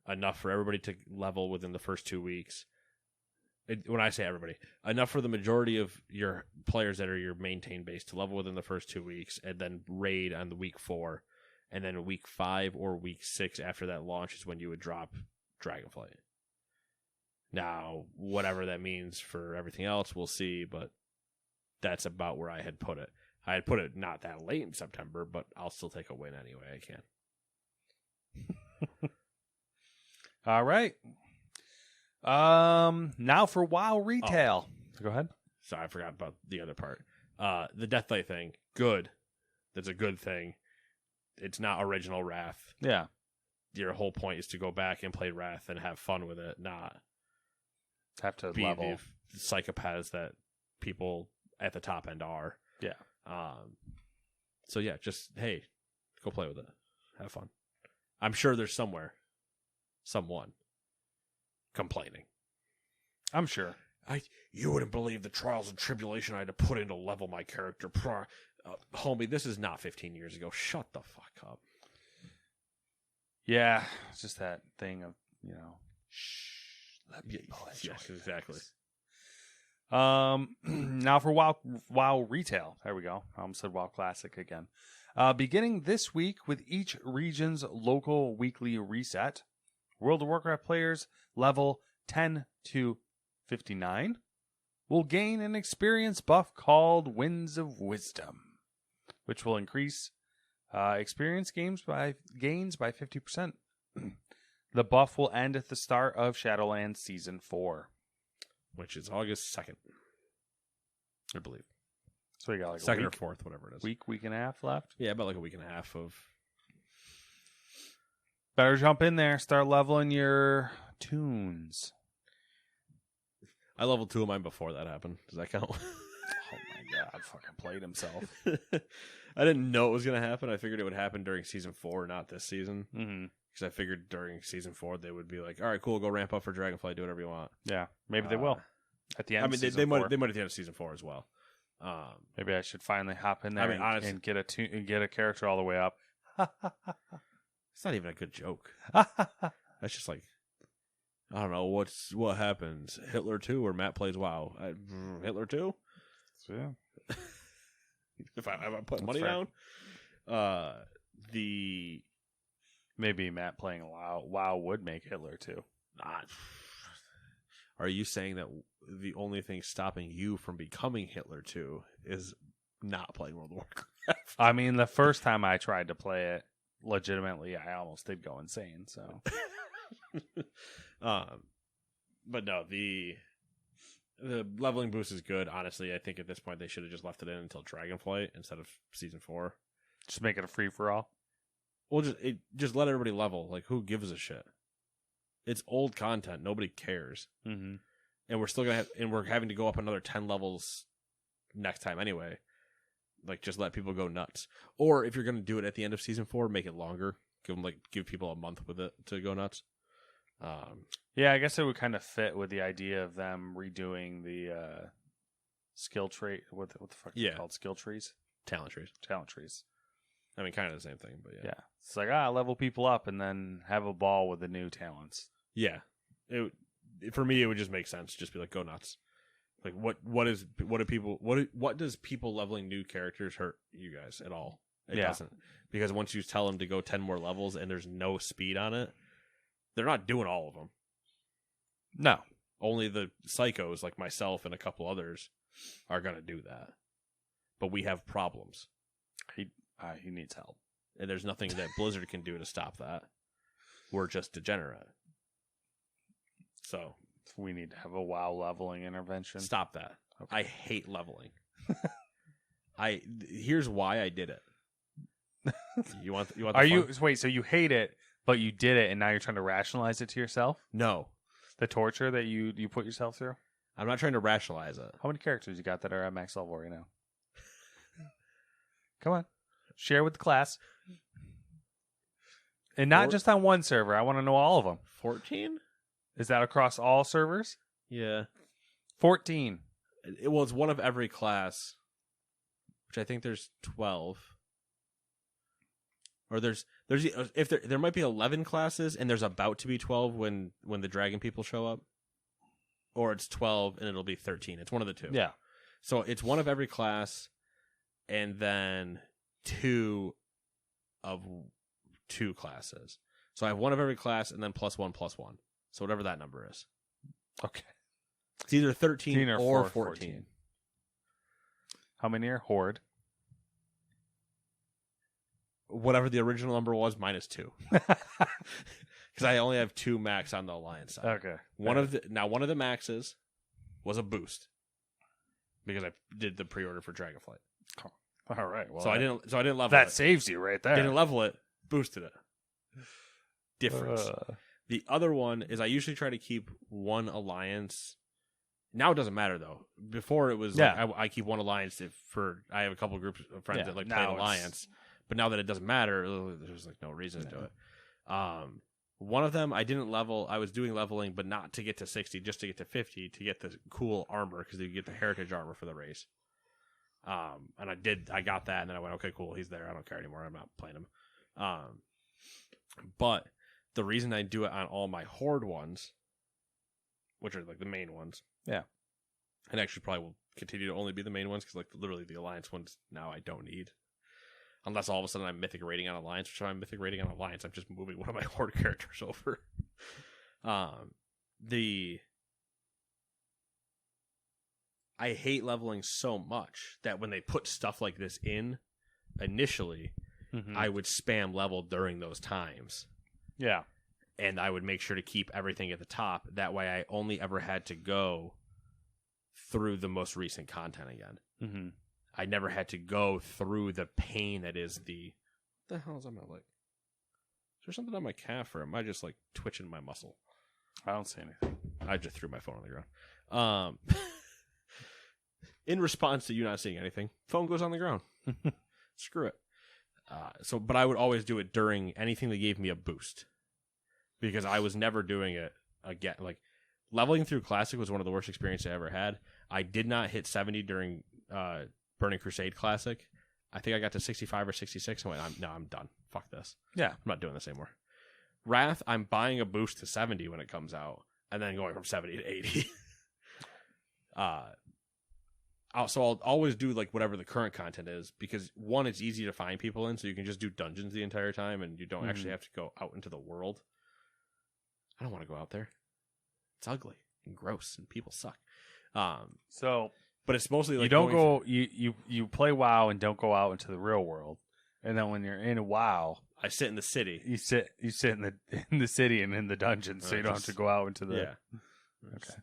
Enough for everybody to level within the first 2 weeks. When I say everybody, enough for the majority of your players that are your maintain base to level within the first 2 weeks, and then raid on the week 4, and then week 5 or week 6 after that launch is when you would drop Dragonflight. Now, whatever that means for everything else, we'll see, but that's about where I had put it. I had put it not that late in September, but I'll still take a win anyway. I can. All right. Now for WoW retail. Go ahead. So I forgot about the other part. The Deathlight thing, good. That's a good thing. It's not original Wrath. Yeah. Your whole point is to go back and play Wrath and have fun with it, not Have to be level. the psychopaths that people at the top end are. Yeah. So yeah, just, hey, go play with it. Have fun. I'm sure there's someone complaining. I'm sure. You wouldn't believe the trials and tribulation I had to put in to level my character. Homie, this is not 15 years ago. Shut the fuck up. Yeah. It's just that thing of, shh. Let people enjoy Yes, exactly. Now for WoW Retail. There we go. I almost said WoW Classic again. Beginning this week with each region's local weekly reset, World of Warcraft players level 10 to 59 will gain an experience buff called Winds of Wisdom, which will increase experience gains by 50%. The buff will end at the start of Shadowlands Season 4. Which is August 2nd, I believe. So we got like second a week, or fourth, whatever it is. week and a half left. Yeah, about like a week and a half of. Better jump in there. Start leveling your tunes. I leveled 2 of mine before that happened. Does that count? Oh my god, fucking played himself. I didn't know it was going to happen. I figured it would happen during Season 4, not this season. Mm-hmm. Because I figured during Season 4 they would be like, all right, cool, go ramp up for Dragonflight, do whatever you want. Yeah, maybe they will. At the end I mean, of they Season 4. might at the end of Season 4 as well. Maybe I should finally hop in there honestly, and get a character all the way up. it's not even a good joke. That's just like, I don't know, what happens? Hitler 2 or Matt plays WoW? Hitler 2? Yeah. If I put money fair. down. Maybe Matt playing WoW would make Hitler too. Are you saying that the only thing stopping you from becoming Hitler 2 is not playing World of Warcraft? I mean, the first time I tried to play it legitimately, I almost did go insane. So, but no, the leveling boost is good. Honestly, I think at this point they should have just left it in until Dragonflight instead of Season 4. just make it a free for all. Well, just let everybody level. Like, who gives a shit? It's old content. Nobody cares. Mm-hmm. And we're still gonna we're having to go up another 10 levels next time anyway. Like, just let people go nuts. Or if you're gonna do it at the end of Season 4, make it longer. Give people a month with it to go nuts. Yeah, I guess it would kind of fit with the idea of them redoing the skill trait. What the fuck is it called? Skill trees? Talent trees. Talent trees. I mean, kind of the same thing, but yeah. Yeah. It's like, level people up and then have a ball with the new talents. Yeah. For me, it would just make sense. Just be like, go nuts. Like, what does people leveling new characters hurt you guys at all? It doesn't. Because once you tell them to go 10 more levels and there's no speed on it, they're not doing all of them. No. Only the psychos like myself and a couple others are going to do that. But we have problems. He needs help. And there's nothing that Blizzard can do to stop that. We're just degenerate. So we need to have a WoW leveling intervention. Stop that. Okay. I hate leveling. Here's why I did it. You want the fun? Wait, so you hate it, but you did it and now you're trying to rationalize it to yourself? No. The torture that you put yourself through? I'm not trying to rationalize it. How many characters you got that are at max level right now? Come on. Share with the class. And not just on one server. I want to know all of them. 14? Is that across all servers? Yeah. 14. It's one of every class, which I think there's 12. Or there might be 11 classes and there's about to be 12 when the dragon people show up. Or it's 12 and it'll be 13. It's one of the two. Yeah. So it's one of every class and then 2 of 2 classes. So I have one of every class and then +1 +1. So whatever that number is. Okay. It's either 13 or 14. How many are Horde? Whatever the original number was, -2. Because I only have 2 max on the Alliance side. Okay. One of the maxes was a boost. because I did the pre-order for Dragonflight. All right. Well, So I didn't level that it. saves you right there. Didn't level it, boosted it. Difference. The other one is I usually try to keep one alliance. Now it doesn't matter though. Before it was like I keep one alliance I have a couple groups of friends that like play an alliance. But now that it doesn't matter, there's like no reason to do it. One of them I didn't level. I was doing leveling, but not to get to 60, just to get to 50 to get the cool armor because you get the heritage armor for the race. And I got that, and then I went, okay, cool, he's there. I don't care anymore. I'm not playing him. But the reason I do it on all my horde ones, which are like the main ones, and actually probably will continue to only be the main ones because like literally the alliance ones now I don't need. Unless all of a sudden I'm mythic rating on Alliance, which if I'm mythic rating on Alliance, I'm just moving one of my Horde characters over. I hate leveling so much that when they put stuff like this in, initially, I would spam level during those times. Yeah. And I would make sure to keep everything at the top. That way I only ever had to go through the most recent content again. Mm-hmm. I never had to go through the pain that is the... What the hell is on my leg? Is there something on my calf, or am I just like twitching my muscle? I don't see anything. I just threw my phone on the ground. In response to you not seeing anything, phone goes on the ground. Screw it. But I would always do it during anything that gave me a boost. Because I was never doing it again. Like, leveling through Classic was one of the worst experiences I ever had. I did not hit 70 during... Burning Crusade Classic. I think I got to 65 or 66 and went, I'm done. Fuck this. Yeah. I'm not doing this anymore. Wrath, I'm buying a boost to 70 when it comes out, and then going from 70 to 80. So I'll always do like whatever the current content is, because one, it's easy to find people in, so you can just do dungeons the entire time, and you don't actually have to go out into the world. I don't want to go out there. It's ugly and gross, and people suck. But it's mostly like you play WoW and don't go out into the real world, and then when you're in WoW, I sit in the city. You sit in the city and in the dungeon, so you don't have to go out into the. Yeah. Okay.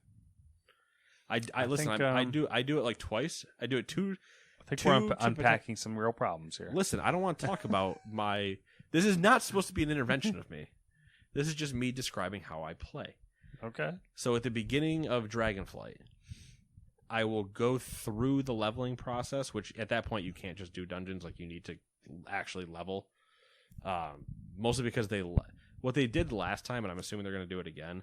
I listen. I do it like twice. I do it two. I think we're unpacking some real problems here. Listen, I don't want to talk about my. This is not supposed to be an intervention of me. This is just me describing how I play. Okay. So at the beginning of Dragonflight, I will go through the leveling process, which at that point you can't just do dungeons. Like, you need to actually level. Mostly because what they did last time, and I'm assuming they're going to do it again,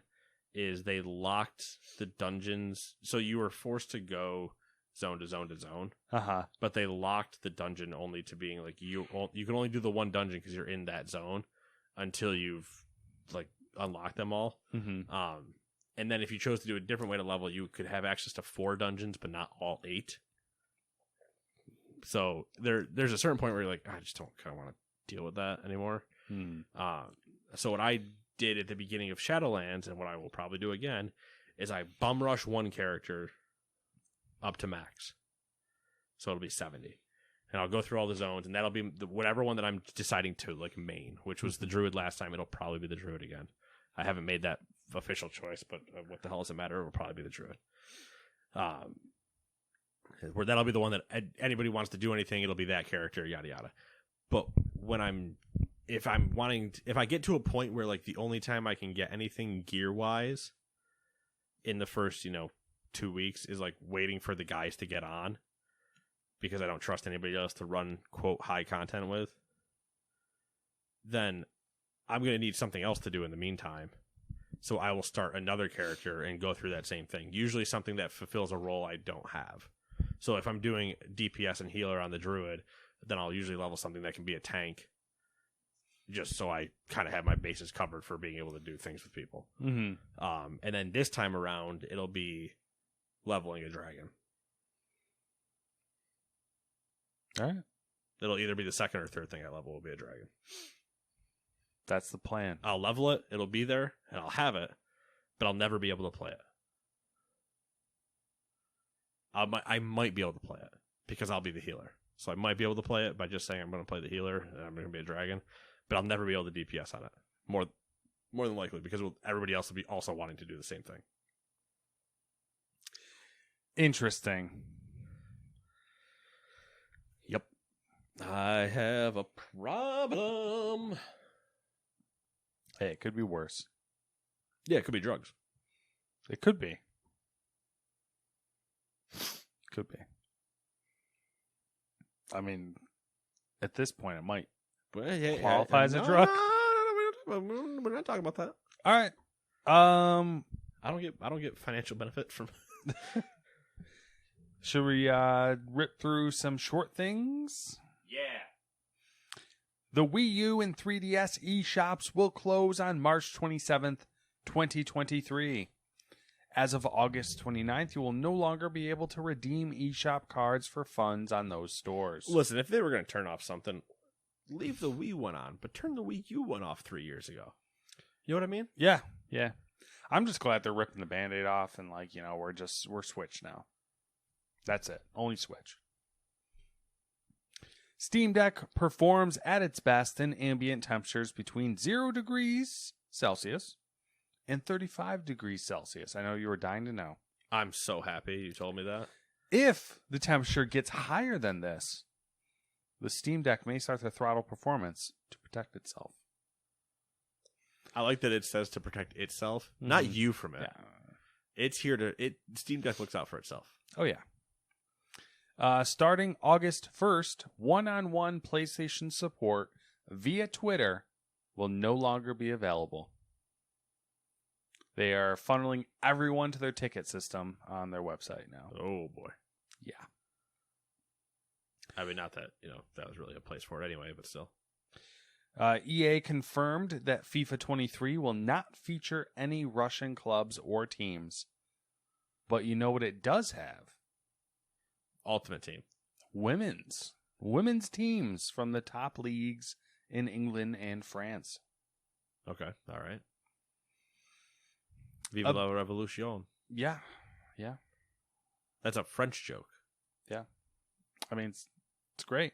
is they locked the dungeons. So you were forced to go zone to zone to zone. But they locked the dungeon only to being like, you can only do the one dungeon because you're in that zone until you've like unlocked them all. And then if you chose to do a different way to level, you could have access to 4 dungeons, but not all 8. So there's a certain point where you're like, I just don't kind of want to deal with that anymore. So what I did at the beginning of Shadowlands, and what I will probably do again, is I bum rush one character up to max. So it'll be 70. And I'll go through all the zones, and that'll be whatever one that I'm deciding to like main, which was the Druid last time. It'll probably be the Druid again. I haven't made that official choice, but what the hell does it matter? It will probably be the Druid. Where that'll be the one that anybody wants to do anything, it'll be that character, yada yada. But if I get to a point where like the only time I can get anything gear wise in the first 2 weeks is like waiting for the guys to get on, because I don't trust anybody else to run quote high content with, then I'm going to need something else to do in the meantime. So I will start another character and go through that same thing. Usually something that fulfills a role I don't have. So if I'm doing DPS and healer on the Druid, then I'll usually level something that can be a tank, just so I kind of have my bases covered for being able to do things with people. And then this time around, it'll be leveling a dragon. All right. It'll either be the second or third thing I level will be a dragon. That's the plan. I'll level it, it'll be there, and I'll have it, but I'll never be able to play it. I might be able to play it, because I'll be the healer. So I might be able to play it by just saying I'm going to play the healer, and I'm going to be a dragon, but I'll never be able to DPS on it. More than likely, because everybody else will be also wanting to do the same thing. Interesting. I have a problem. Hey, it could be worse. Yeah, it could be drugs. It could be. Could be. I mean, at this point, it might qualify as a drug. No, we're not talking about that. All right. I don't get financial benefit from. Should we rip through some short things? Yeah. The Wii U and 3DS eShops will close on March 27th, 2023. As of August 29th, you will no longer be able to redeem eShop cards for funds on those stores. Listen, if they were going to turn off something, leave the Wii one on, but turn the Wii U one off 3 years ago. You know what I mean? Yeah. I'm just glad they're ripping the Band-Aid off and we're Switch now. That's it. Only Switch. Steam Deck performs at its best in ambient temperatures between 0 degrees Celsius and 35 degrees Celsius. I know you were dying to know. I'm so happy you told me that. If the temperature gets higher than this, the Steam Deck may start to throttle performance to protect itself. I like that it says to protect itself, not you from it. Yeah. It's here to... Steam Deck looks out for itself. Oh, yeah. Starting August 1st, one-on-one PlayStation support via Twitter will no longer be available. They are funneling everyone to their ticket system on their website now. Oh, boy. Yeah. I mean, not that, that was really a place for it anyway, but still. EA confirmed that FIFA 23 will not feature any Russian clubs or teams. But you know what it does have? Ultimate Team. Women's teams from the top leagues in England and France. Okay, all right. Vive la Revolution. Yeah. That's a French joke. Yeah. I mean, it's great.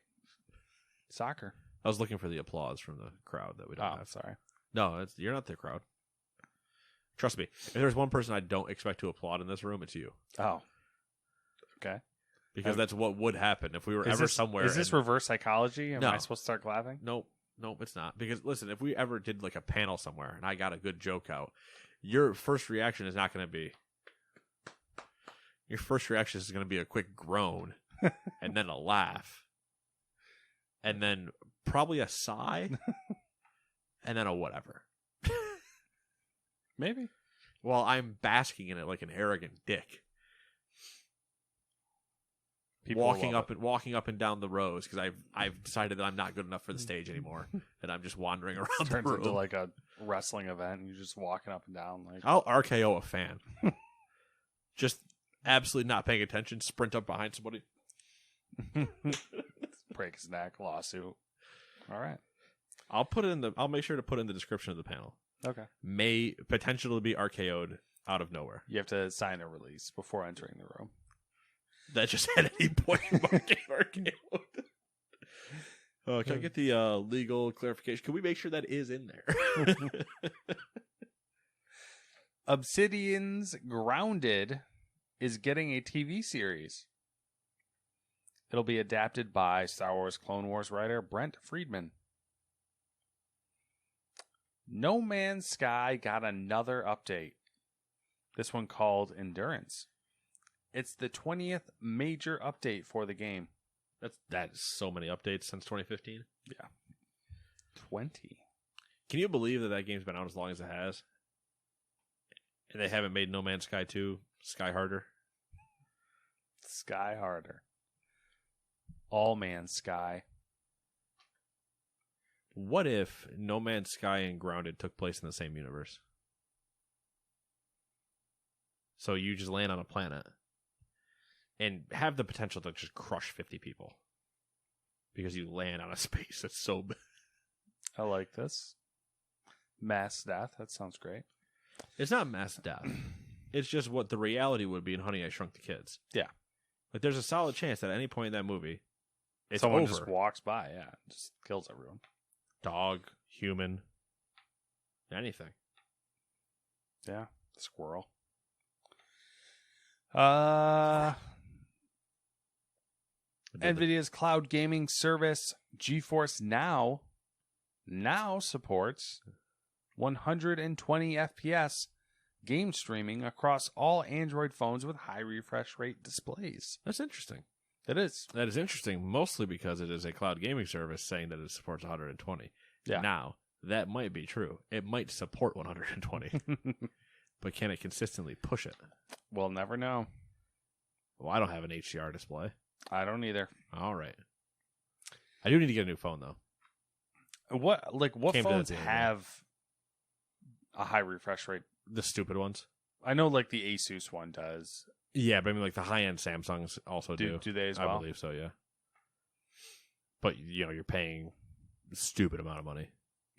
Soccer. I was looking for the applause from the crowd that we don't have. Sorry. No, you're not the crowd. Trust me. If there's one person I don't expect to applaud in this room, it's you. Oh. Okay. Because that's what would happen if we were ever somewhere. Is this reverse psychology? Am No. I supposed to start laughing? Nope, it's not. Because listen, if we ever did like a panel somewhere and I got a good joke out, your first reaction is not going to be. Your first reaction is going to be a quick groan, and then a laugh, and then probably a sigh, and then a whatever. Maybe. Well, I'm basking in it like an arrogant dick. Walking up and down the rows because I've decided that I'm not good enough for the stage anymore, and I'm just wandering around the Turns room. into like a wrestling event, and you're just walking up and down. Like I'll RKO a fan, just absolutely not paying attention. Sprint up behind somebody, break his neck, lawsuit. All right, I'll make sure to put in the description of the panel. Okay, May potentially be RKO'd out of nowhere. You have to sign a release before entering the room. That just at any point might get RKO'd. Can I get the legal clarification? Can we make sure that is in there? Obsidian's Grounded is getting a TV series. It'll be adapted by Star Wars Clone Wars writer Brent Friedman. No Man's Sky got another update. This one called Endurance. It's the 20th major update for the game. That's so many updates since 2015. Yeah. 20. Can you believe that game's been out as long as it has? And they haven't made No Man's Sky 2 Sky Harder? Sky Harder. All Man's Sky. What if No Man's Sky and Grounded took place in the same universe? So you just land on a planet and have the potential to just crush 50 people because you land on a space that's so big. I like this. Mass death. That sounds great. It's not mass death. It's just what the reality would be in Honey, I Shrunk the Kids. Yeah. Like there's a solid chance that at any point in that movie, it's someone over. just walks by, just kills everyone. Dog, human, anything. Yeah, squirrel. NVIDIA's cloud gaming service GeForce now supports 120 FPS game streaming across all Android phones with high refresh rate displays. That's interesting. It is. That is interesting, mostly because it is a cloud gaming service saying that it supports 120. Yeah. Now, that might be true. It might support 120, but can it consistently push it? We'll never know. Well, I don't have an HDR display. I don't either. All right. I do need to get a new phone, though. What Came to phones that day, have a high refresh rate? The stupid ones. I know like the Asus one does. Yeah, but I mean, like the high-end Samsungs also do. Do they as well? I believe so, yeah. But, you're paying a stupid amount of money.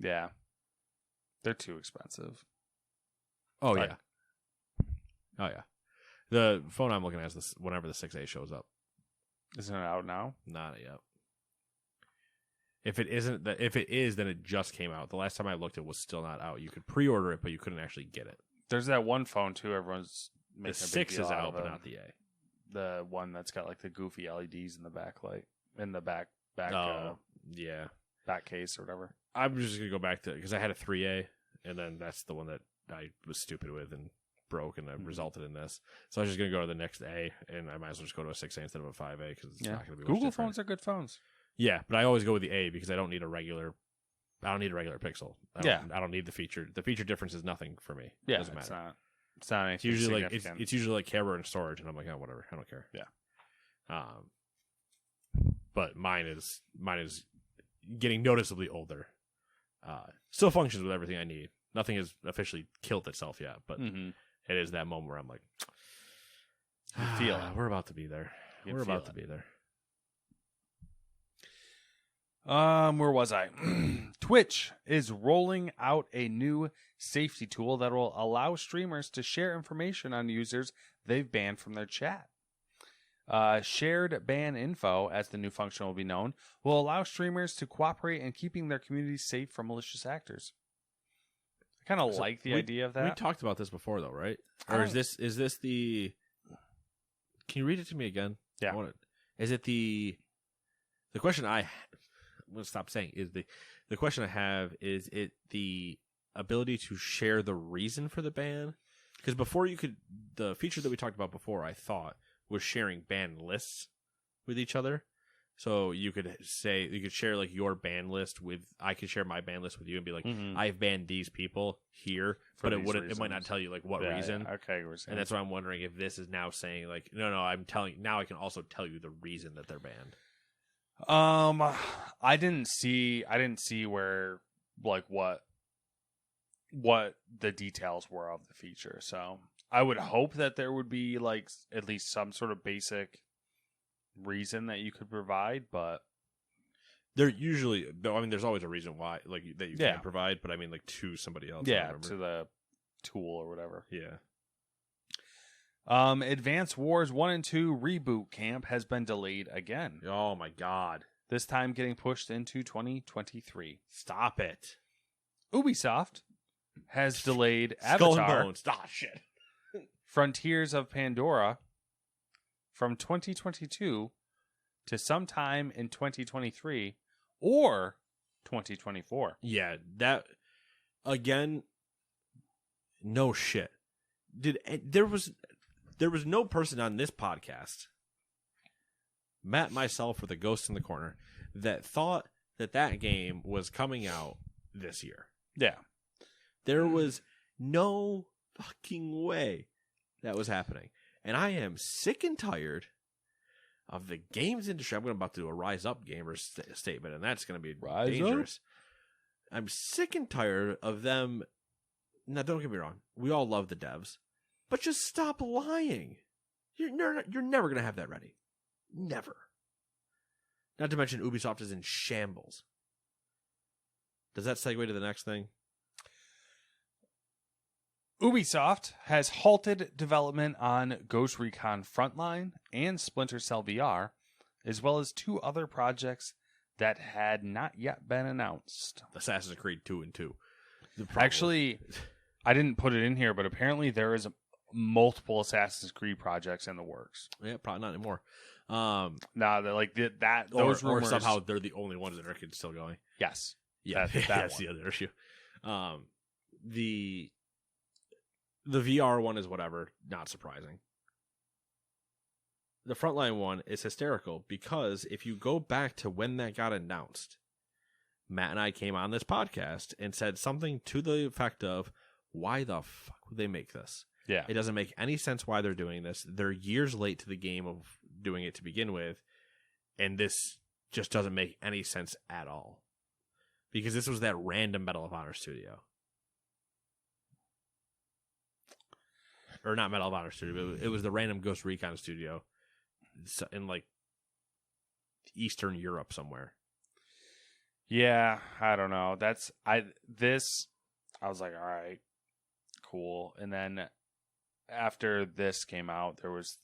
Yeah. They're too expensive. Oh, Like- yeah. Oh, yeah. The phone I'm looking at is this whenever the 6A shows up. Isn't it out now? Not yet. If it is, then it just came out. The last time I looked, it was still not out. You could pre-order it, but you couldn't actually get it. There's that one phone too. Everyone's The making a big 6 deal is out out, of but it. not the A. The one that's got like the goofy LEDs in the backlight, in the back Yeah. back case or whatever. I'm just going to go back to, because I had a 3A, and then that's the one that I was stupid with and broke, and it resulted in this. So I was just going to go to the next A, and I might as well just go to a 6A instead of a 5A, because it's not going to be much Google different. phones are good phones. Yeah, but I always go with the A because I don't need a regular Pixel. I don't need the feature. The feature difference is nothing for me. Yeah, It doesn't matter. It's not anything. It's usually significant. it's usually like camera and storage, and I'm like, oh, whatever, I don't care. Yeah. But mine is getting noticeably older. Still functions with everything I need. Nothing has officially killed itself yet, but it is that moment where I'm like, you feel it. We're about to be there. We're about to be there. Where was I? Twitch is rolling out a new safety tool that will allow streamers to share information on users they've banned from their chat. Shared ban info, as the new function will be known, will allow streamers to cooperate in keeping their communities safe from malicious actors. I kind of like the idea of that. We talked about this before, though, right? Or is this the? Can you read it to me again? Yeah. Is it the question I'm going to stop saying is the question I have, is it the ability to share the reason for the ban? Because before the feature that we talked about before, I thought, was sharing ban lists with each other. So you could share like your ban list I could share my ban list with you and be like, I've banned these people here, but it might not tell you like what reason. Yeah. Okay. And that's why I'm wondering if this is now saying like, no, now I can also tell you the reason that they're banned. I didn't see where like what the details were of the feature. So I would hope that there would be like at least some sort of basic reason that you could provide, but there usually, though, I mean, there's always a reason why, like that you can provide, but I mean, like to somebody else. Yeah, to the tool or whatever. Yeah. Advance Wars 1 and 2 reboot camp has been delayed again. Oh my god. This time getting pushed into 2023. Stop it. Ubisoft has delayed Skull Avatar and Bones. Ah, shit. Frontiers of Pandora from 2022 to sometime in 2023 or 2024. Yeah, that again. No shit. There was no person on this podcast, Matt, myself, or the Ghost in the Corner, that thought that game was coming out this year. Yeah. There was no fucking way that was happening. And I am sick and tired of the games industry. I'm about to do a Rise Up Gamer statement, and that's going to be dangerous. I'm sick and tired of them. Now, don't get me wrong. We all love the devs. But just stop lying. You're never going to have that ready. Never. Not to mention Ubisoft is in shambles. Does that segue to the next thing? Ubisoft has halted development on Ghost Recon Frontline and Splinter Cell VR, as well as 2 other projects that had not yet been announced. Assassin's Creed 2 and 2. Actually, I didn't put it in here, but apparently there is multiple Assassin's Creed projects in the works. Yeah, probably not anymore. No, they're like that. Those or rumors somehow they're the only ones that are still going. Yes. Yeah, that's the other issue. The VR one is whatever, not surprising. The Frontline one is hysterical because if you go back to when that got announced, Matt and I came on this podcast and said something to the effect of, why the fuck would they make this? Yeah. It doesn't make any sense why they're doing this. They're years late to the game of doing it to begin with, and this just doesn't make any sense at all. Because this was that random Medal of Honor studio. Or not Medal of Honor studio, but it was the random Ghost Recon studio in like Eastern Europe somewhere. Yeah, I don't know. I was like, all right, cool. And then after this came out, there was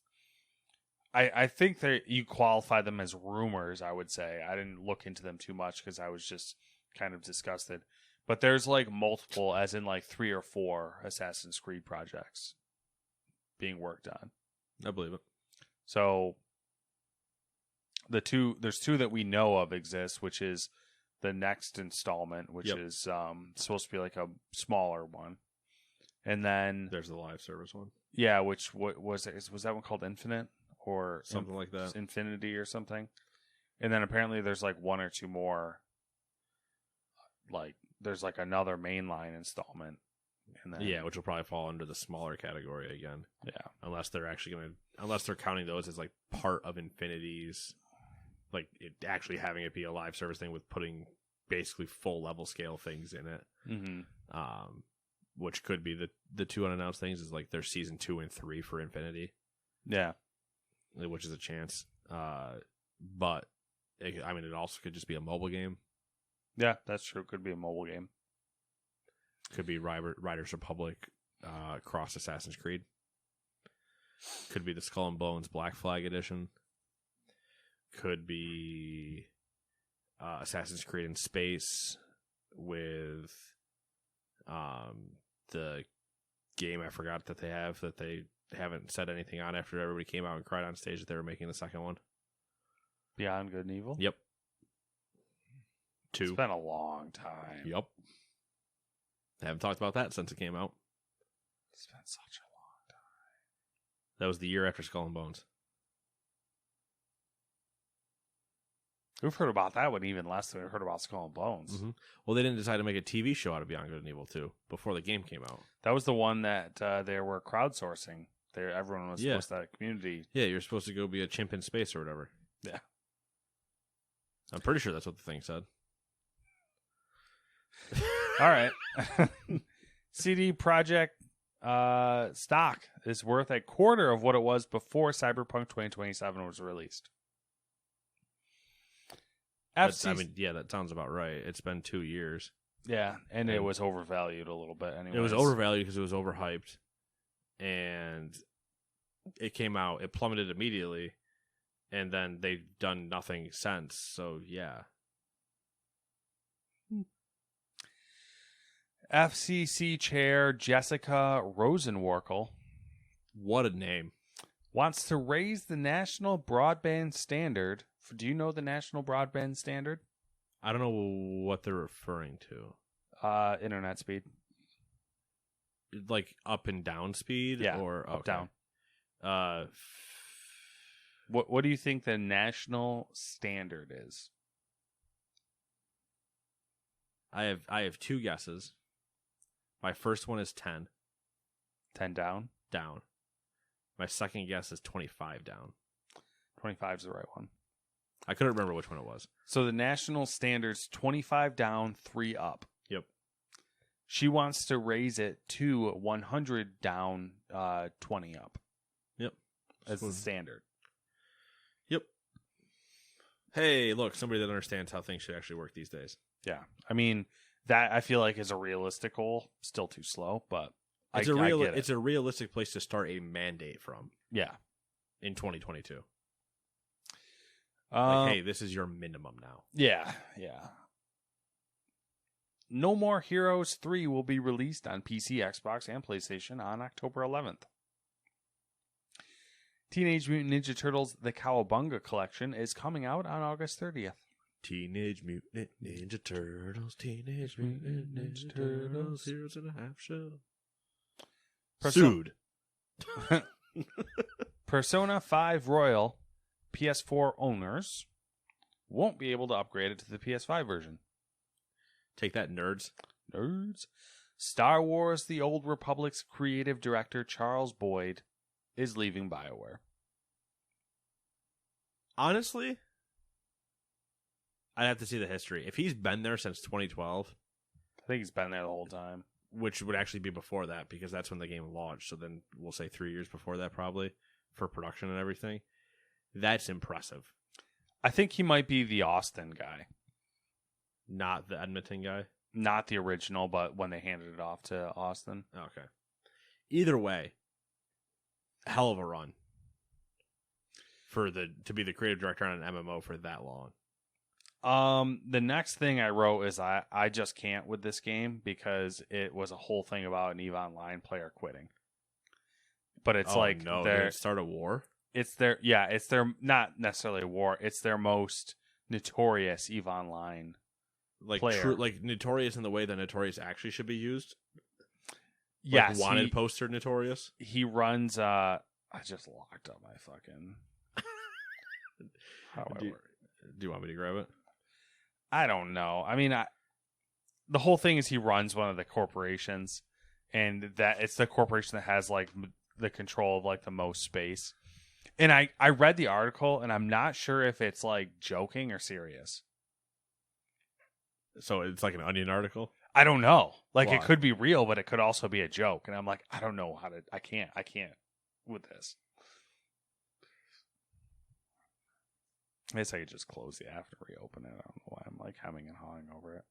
I think that you qualify them as rumors, I would say. I didn't look into them too much because I was just kind of disgusted. But there's like multiple, as in like 3 or 4 Assassin's Creed projects being worked on. I believe it. So there's 2 that we know of exist, which is the next installment, which is supposed to be like a smaller one. And then there's the live service one. Yeah, which was that one called Infinite or something like that? Infinity or something. And then apparently there's like 1 or 2 more. Like there's like another mainline installment. And then, which will probably fall under the smaller category again. Yeah, unless they're counting those as like part of Infinity's, like it actually having it be a live service thing with putting basically full level scale things in it. Mm-hmm. Which could be the 2 unannounced things is like their season 2 and 3 for Infinity. Yeah, which is a chance. But it also could just be a mobile game. Yeah, that's true. Could be a mobile game. Could be Riders Republic cross Assassin's Creed. Could be the Skull and Bones Black Flag edition. Could be Assassin's Creed in space with the game I forgot that they haven't said anything on after everybody came out and cried on stage that they were making the second one. Beyond Good and Evil? Yep. 2. It's been a long time. Yep. I haven't talked about that since it came out. It's been such a long time. That was the year after Skull and Bones. We've heard about that one even less than we've heard about Skull and Bones. Mm-hmm. Well, they didn't decide to make a TV show out of Beyond Good and Evil 2 before the game came out. That was the one that they were crowdsourcing. Everyone was supposed to have community. Yeah, you're supposed to go be a chimp in space or whatever. Yeah. I'm pretty sure that's what the thing said. All right. CD Projekt stock is worth a quarter of what it was before Cyberpunk 2027 was released. That sounds about right. It's been 2 years. Yeah, and it was overvalued a little bit anyway. It was overvalued because it was overhyped. And it came out, it plummeted immediately. And then they've done nothing since. So, yeah. FCC Chair Jessica Rosenworcel. What a name. Wants to raise the national broadband standard. Do you know the national broadband standard? I don't know what they're referring to. Internet speed. Like up and down speed? Yeah, or up, down. What do you think the national standard is? I have 2 guesses. My first one is 10. 10 down? Down. My second guess is 25 down. 25 is the right one. I couldn't remember which one it was. So the national standard's 25 down, 3 up. Yep. She wants to raise it to 100 down, 20 up. Yep. As the standard. Yep. Hey, look, somebody that understands how things should actually work these days. Yeah. I mean, that I feel like is a realistic goal. Still too slow, but it's I get it. It's a realistic place to start a mandate from. Yeah. In 2022. Hey, this is your minimum now. Yeah, yeah. No More Heroes 3 will be released on PC, Xbox, and PlayStation on October 11th. Teenage Mutant Ninja Turtles: The Cowabunga Collection is coming out on August 30th. Teenage Mutant Ninja Turtles, Teenage Mutant Ninja Turtles, Heroes in a Half Shell. Sued. Persona 5 Royal PS4 owners won't be able to upgrade it to the PS5 version. Take that, nerds. Nerds. Star Wars: The Old Republic's creative director Charles Boyd is leaving BioWare. Honestly, I'd have to see the history. If he's been there since 2012, I think he's been there the whole time. which would actually be before that because that's when the game launched. So then we'll say 3 years before that probably for production and everything. That's impressive. I think he might be the Austin guy. Not the Edmonton guy? Not the original, but when they handed it off to Austin. Okay. Either way, hell of a run to be the creative director on an MMO for that long. The next thing I wrote is I just can't with this game because it was a whole thing about an EVE Online player quitting. But it's did it start a war? It's their not necessarily a war. It's their most notorious EVE Online player. Like notorious in the way that notorious actually should be used. Yes, wanted poster notorious. He runs. I just locked up my fucking. Do you want me to grab it? I don't know. I mean, the whole thing is he runs one of the corporations, and that it's the corporation that has like the control of like the most space. And I read the article, and I'm not sure if it's like joking or serious. So it's like an Onion article? I don't know. Like Why? It could be real, but it could also be a joke. And I'm like, I don't know how to. I can't with this. I guess I could just close the app and reopen it. I don't know why I'm like hemming and hawing over it.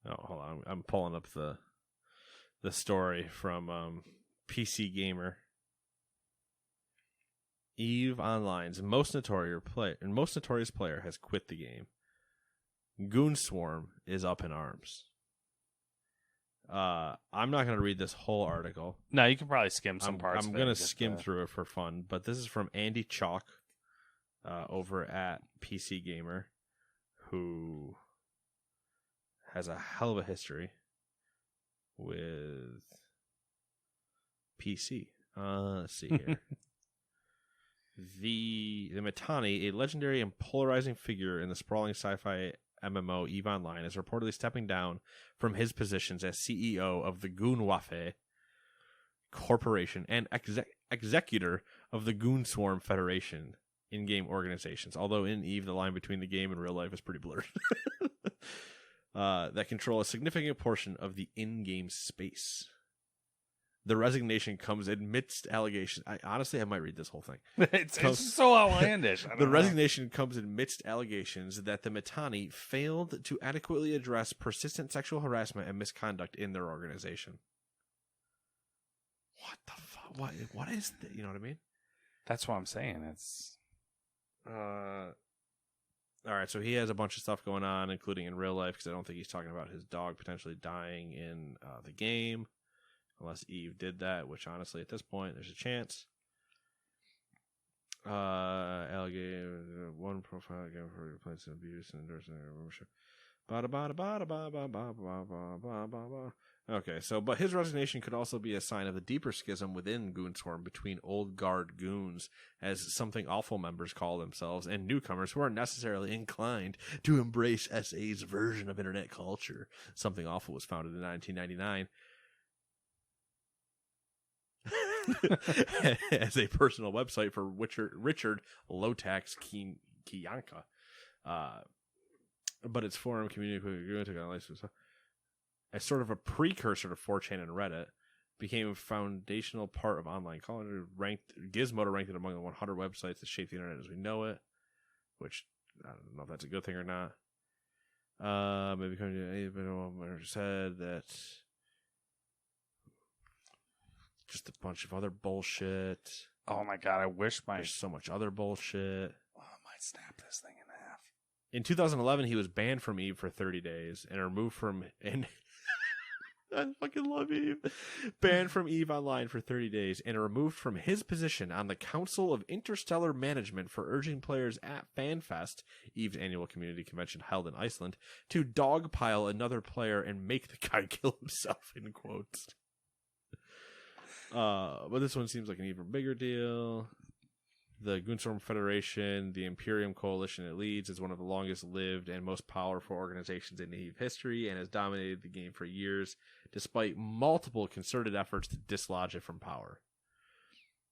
Oh, hold on. I'm pulling up the story from PC Gamer. EVE Online's most notorious player has quit the game. Goon Swarm is up in arms. I'm not going to read this whole article. No, you can probably skim some parts. I'm going to skim through it for fun, but this is from Andy Chalk over at PC Gamer, who has a hell of a history with PC. Let's see here. The Mittani, a legendary and polarizing figure in the sprawling sci-fi MMO EVE Online, is reportedly stepping down from his positions as CEO of the Goonwaffe Corporation and executor of the Goon Swarm Federation in-game organizations. Although in EVE, the line between the game and real life is pretty blurred. That control a significant portion of the in-game space. The resignation comes amidst allegations. I might read this whole thing. It's so outlandish. The resignation comes amidst allegations that the Mittani failed to adequately address persistent sexual harassment and misconduct in their organization. What the fuck? What is that? You know what I mean? That's what I'm saying. It's all right. So he has a bunch of stuff going on, including in real life, because I don't think he's talking about his dog potentially dying in the game. Unless Eve did that, which honestly, at this point, there's a chance. Alligator, one profile again for replacing abuse and endorsing membership. Okay, but his resignation could also be a sign of the deeper schism within Goonswarm between old guard goons, as Something Awful members call themselves, and newcomers who aren't necessarily inclined to embrace SA's version of internet culture. Something Awful was founded in 1999. As a personal website for Richard Lotax Kiyanka. But its forum community took on license as sort of a precursor to 4chan and Reddit, became a foundational part of online culture. Gizmodo ranked it among the 100 websites that shaped the internet as we know it, which I don't know if that's a good thing or not. Maybe said that just a bunch of other bullshit. Oh my god, I wish There's so much other bullshit. Oh, I might snap this thing in half. In 2011, he was banned from EVE for 30 days and removed from I fucking love Eve. Banned from EVE Online for 30 days and removed from his position on the Council of Interstellar Management for urging players at FanFest, EVE's annual community convention held in Iceland, to dogpile another player and make the guy kill himself, in quotes. But this one seems like an even bigger deal. The Gunstorm Federation, the Imperium Coalition it leads, is one of the longest-lived and most powerful organizations in EVE history and has dominated the game for years, despite multiple concerted efforts to dislodge it from power.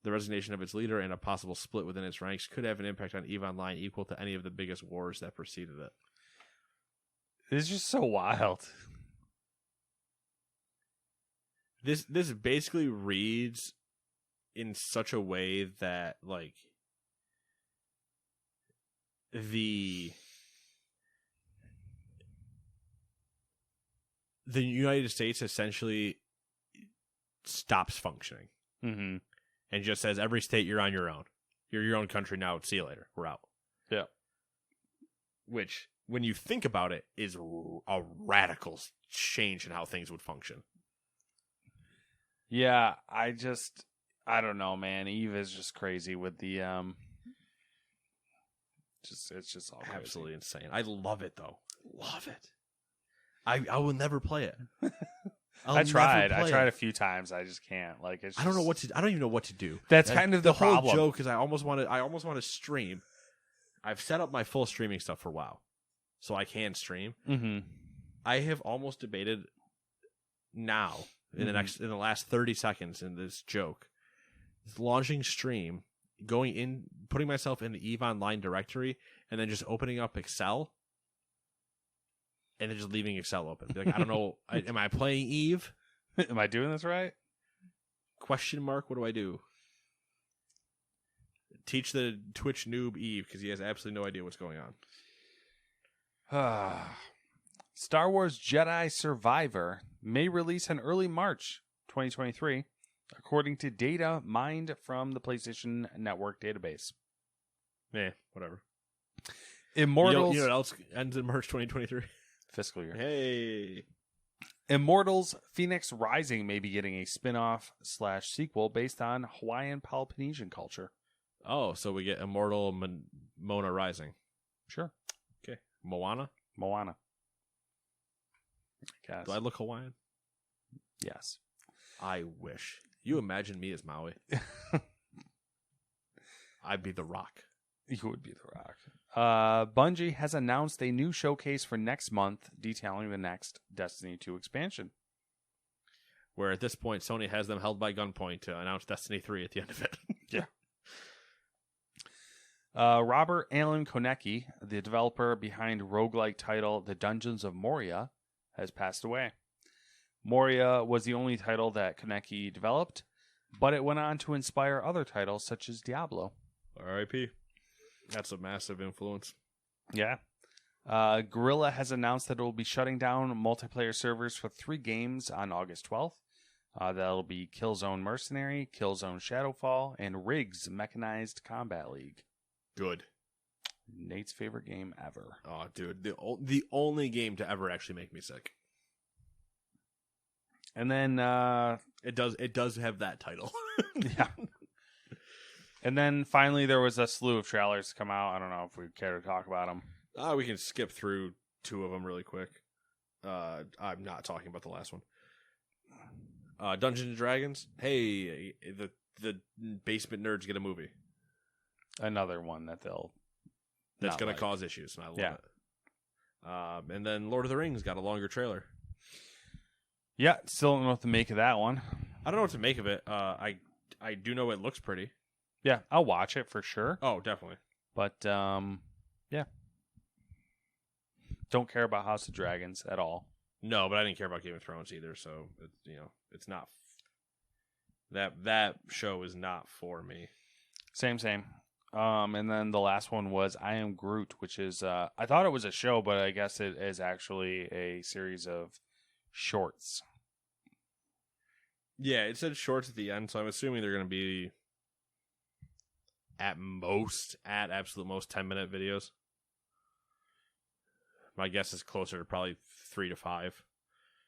The resignation of its leader and a possible split within its ranks could have an impact on EVE Online equal to any of the biggest wars that preceded it. It's just so wild. This basically reads in such a way that, like, the United States essentially stops functioning Mm-hmm. and just says, every state, you're on your own. You're your own country now. See you later. We're out. Yeah. Which, when you think about it, is a radical change in how things would function. Yeah, I don't know, man. Eve is just crazy with the it's just all crazy. Absolutely insane. I love it though. Love it. I will never play it. I tried a few times. I just can't. Like, it's just... I don't even know what to do. That's kind of the whole problem. joke is I almost want to stream. I've set up my full streaming stuff for WoW, so I can stream. Mm-hmm. I have almost debated now in the last 30 seconds in this joke, launching stream, going in, putting myself in the EVE Online directory, and then just opening up Excel, and then just leaving Excel open. Be like, I don't know, am I playing EVE? Am I doing this right? Question mark. What do I do? Teach the Twitch noob EVE because he has absolutely no idea what's going on. Star Wars Jedi Survivor may release in early March 2023, according to data mined from the PlayStation Network database. Whatever. Immortals. You know what else ends in March 2023? Fiscal year. Hey. Immortals Phoenix Rising may be getting a spin-off / sequel based on Hawaiian Polynesian culture. Oh, so we get Immortal Mona Rising. Sure. Okay. Moana. Guess. Do I look Hawaiian? Yes. I wish. You imagine me as Maui. I'd be the Rock. You would be the Rock. Bungie has announced a new showcase for next month detailing the next Destiny 2 expansion. Where at this point, Sony has them held by gunpoint to announce Destiny 3 at the end of it. Yeah. Robert Allen Konecki, the developer behind roguelike title The Dungeons of Moria, has passed away. Moria was the only title that Konecki developed, but it went on to inspire other titles such as Diablo. R.I.P. That's a massive influence. Yeah. Guerrilla has announced that it will be shutting down multiplayer servers for 3 games on August 12th. That'll be Killzone Mercenary, Killzone Shadowfall, and Riggs Mechanized Combat League. Good. Nate's favorite game ever. Oh, dude. The only game to ever actually make me sick. And then... It does have that title. Yeah. And then finally there was a slew of trailers to come out. I don't know if we care to talk about them. We can skip through 2 of them really quick. I'm not talking about the last one. Dungeons and Dragons. Hey, the basement nerds get a movie. Another one that that's going to cause issues, and I love it. And then Lord of the Rings got a longer trailer. Yeah, still don't know what to make of that one. I don't know what to make of it. I do know it looks pretty. Yeah, I'll watch it for sure. Oh, definitely. But, yeah. Don't care about House of Dragons at all. No, but I didn't care about Game of Thrones either, so, it's not... That show is not for me. Same. And then the last one was I Am Groot, which is... I thought it was a show, but I guess it is actually a series of shorts. Yeah, it said shorts at the end, so I'm assuming they're going to be... at absolute most 10-minute videos. My guess is closer to probably 3 to 5.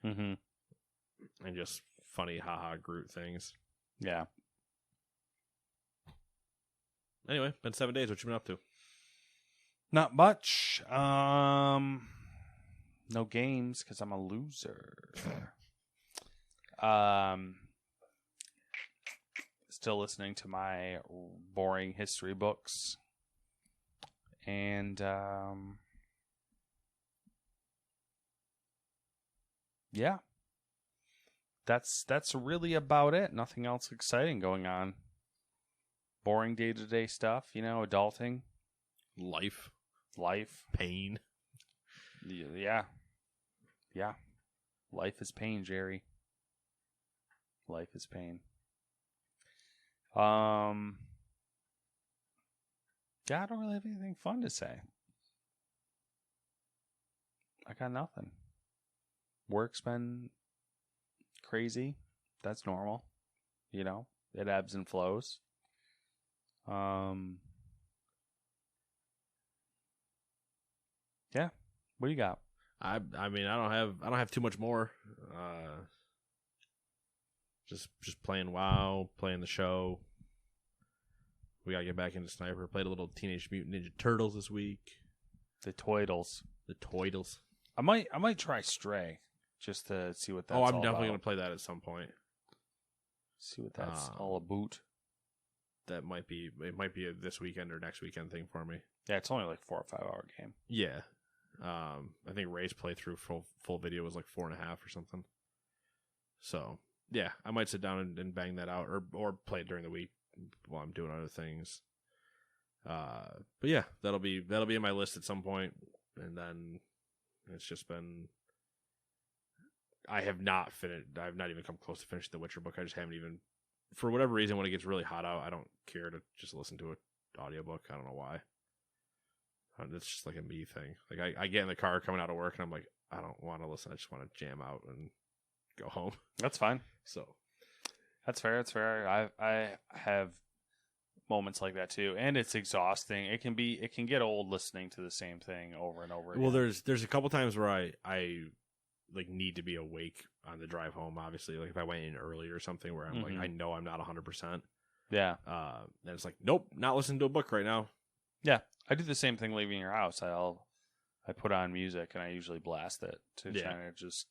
Mm-hmm. and just funny haha Groot things. Yeah. Anyway, been 7 days. What you been up to? Not much. No games because I'm a loser. Still listening to my boring history books. And yeah. That's really about it. Nothing else exciting going on. Boring day-to-day stuff, adulting. Life. Pain. Yeah. Yeah. Life is pain, Jerry. Life is pain. Yeah, I don't really have anything fun to say. I got nothing. Work's been crazy. That's normal. It ebbs and flows. Yeah. What do you got? I mean, I don't have too much more. Just playing WoW, playing the show. We gotta get back into Sniper. Played a little Teenage Mutant Ninja Turtles this week. The Toidles. I might try Stray just to see what that's all I'm definitely about. gonna play that at some point. See what that's all about. That might be a this weekend or next weekend thing for me. Yeah, it's only like 4 or 5 hour game. Yeah. I think Ray's playthrough full video was like 4.5 or something. So yeah, I might sit down and bang that out or play it during the week while I'm doing other things. But yeah, that'll be in my list at some point, and then it's just been. I have not even come close to finishing the Witcher book. I just haven't even, for whatever reason, when it gets really hot out, I don't care to just listen to an audiobook. I don't know why. It's just like a me thing. Like I get in the car coming out of work and I'm like, I don't want to listen. I just want to jam out and go home. That's fine. So that's fair. I have moments like that too, and it's exhausting. It can get old listening to the same thing over and over again. Well, there's a couple times where I like need to be awake on the drive home. Obviously, like if I went in early or something where I'm like I know I'm not 100%. Yeah. Then it's like nope, not listening to a book right now. Yeah, I do the same thing leaving your house. I put on music and I usually blast it to try to just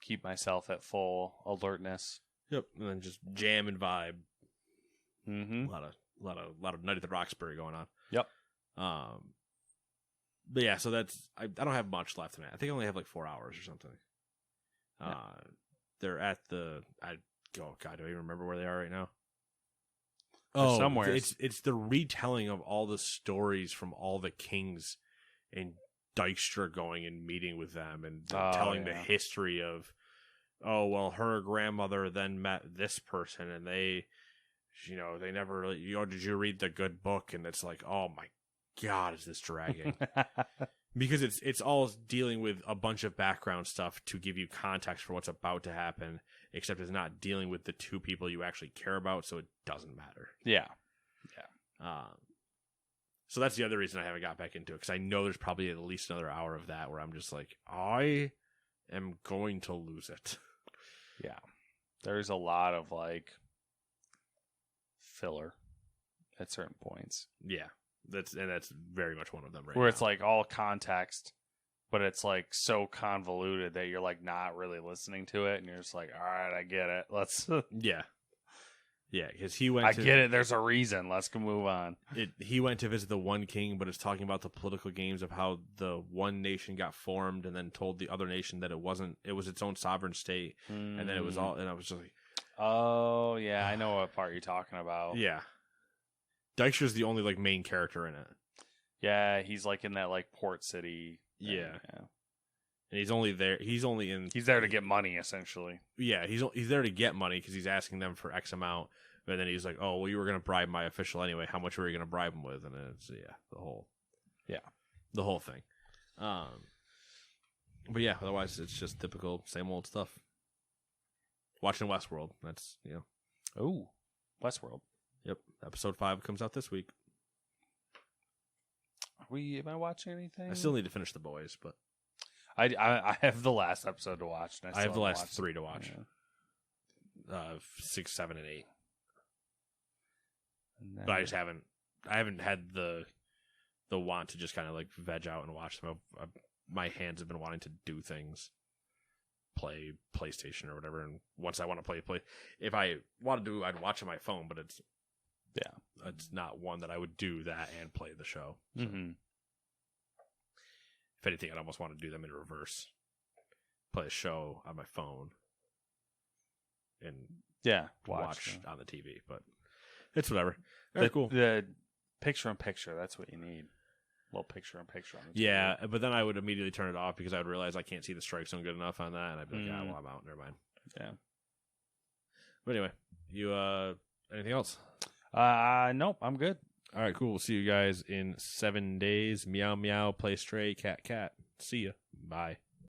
keep myself at full alertness. Yep, and then just jam and vibe. Mm-hmm. A lot of Night at the Roxbury going on. Yep. But yeah, so that's I don't have much left in it. I think I only have like 4 hours or something. Yeah. They're at the oh god, do I even remember where they are right now? They're somewhere. It's the retelling of all the stories from all the kings in Dijkstra going and meeting with them and telling the history of her grandmother then met this person and they never really did you read the good book? And it's like, oh my god, is this dragging? Because it's all dealing with a bunch of background stuff to give you context for what's about to happen, except it's not dealing with the two people you actually care about, so it doesn't matter. Yeah. So that's the other reason I haven't got back into it, because I know there's probably at least another hour of that where I'm just like, I am going to lose it. Yeah. There's a lot of like filler at certain points. Yeah. That's very much one of them right where now. It's like all context, but it's like so convoluted that you're like not really listening to it, and you're just like, all right, I get it. Let's yeah, because he went. I get it. There's a reason. Let's go move on. He went to visit the one king, but it's talking about the political games of how the one nation got formed, and then told the other nation that it wasn't. It was its own sovereign state, and then it was all. And I was just like, oh yeah, I know what part you're talking about. Yeah. Dijkstra's the only like main character in it. Yeah, he's like in that like port city. Yeah. And he's only there. He's there to get money, essentially. Yeah, he's there to get money because he's asking them for X amount. But then he's like, "Oh, well, you were going to bribe my official anyway. How much were you going to bribe him with?" And it's the whole thing. But yeah, otherwise it's just typical same old stuff. Watching Westworld. That's Oh, Westworld. Yep, episode 5 comes out this week. Am I watching anything? I still need to finish The Boys, but I have the last episode to watch. And I have the last watched 3 to watch. Yeah. 6, 7, and 8. And then, But I haven't had the want to just kind of like veg out and watch them. My hands have been wanting to do things, play PlayStation or whatever. And once I want to play, if I want to do, I'd watch on my phone. But it's not one that I would do that and play the show. So. Mm-hmm. If anything, I'd almost want to do them in reverse. Play a show on my phone and watch on the TV. But it's whatever. Very cool. The picture-in-picture, that's what you need. A little picture-in-picture on the TV. Yeah, but then I would immediately turn it off because I would realize I can't see the strike zone good enough on that. And I'd be like, yeah, well, I'm out. Never mind. Yeah. But anyway, you anything else? Nope, I'm good. All right, cool. We'll see you guys in 7 days. Meow, meow, play stray, cat, cat. See ya. Bye.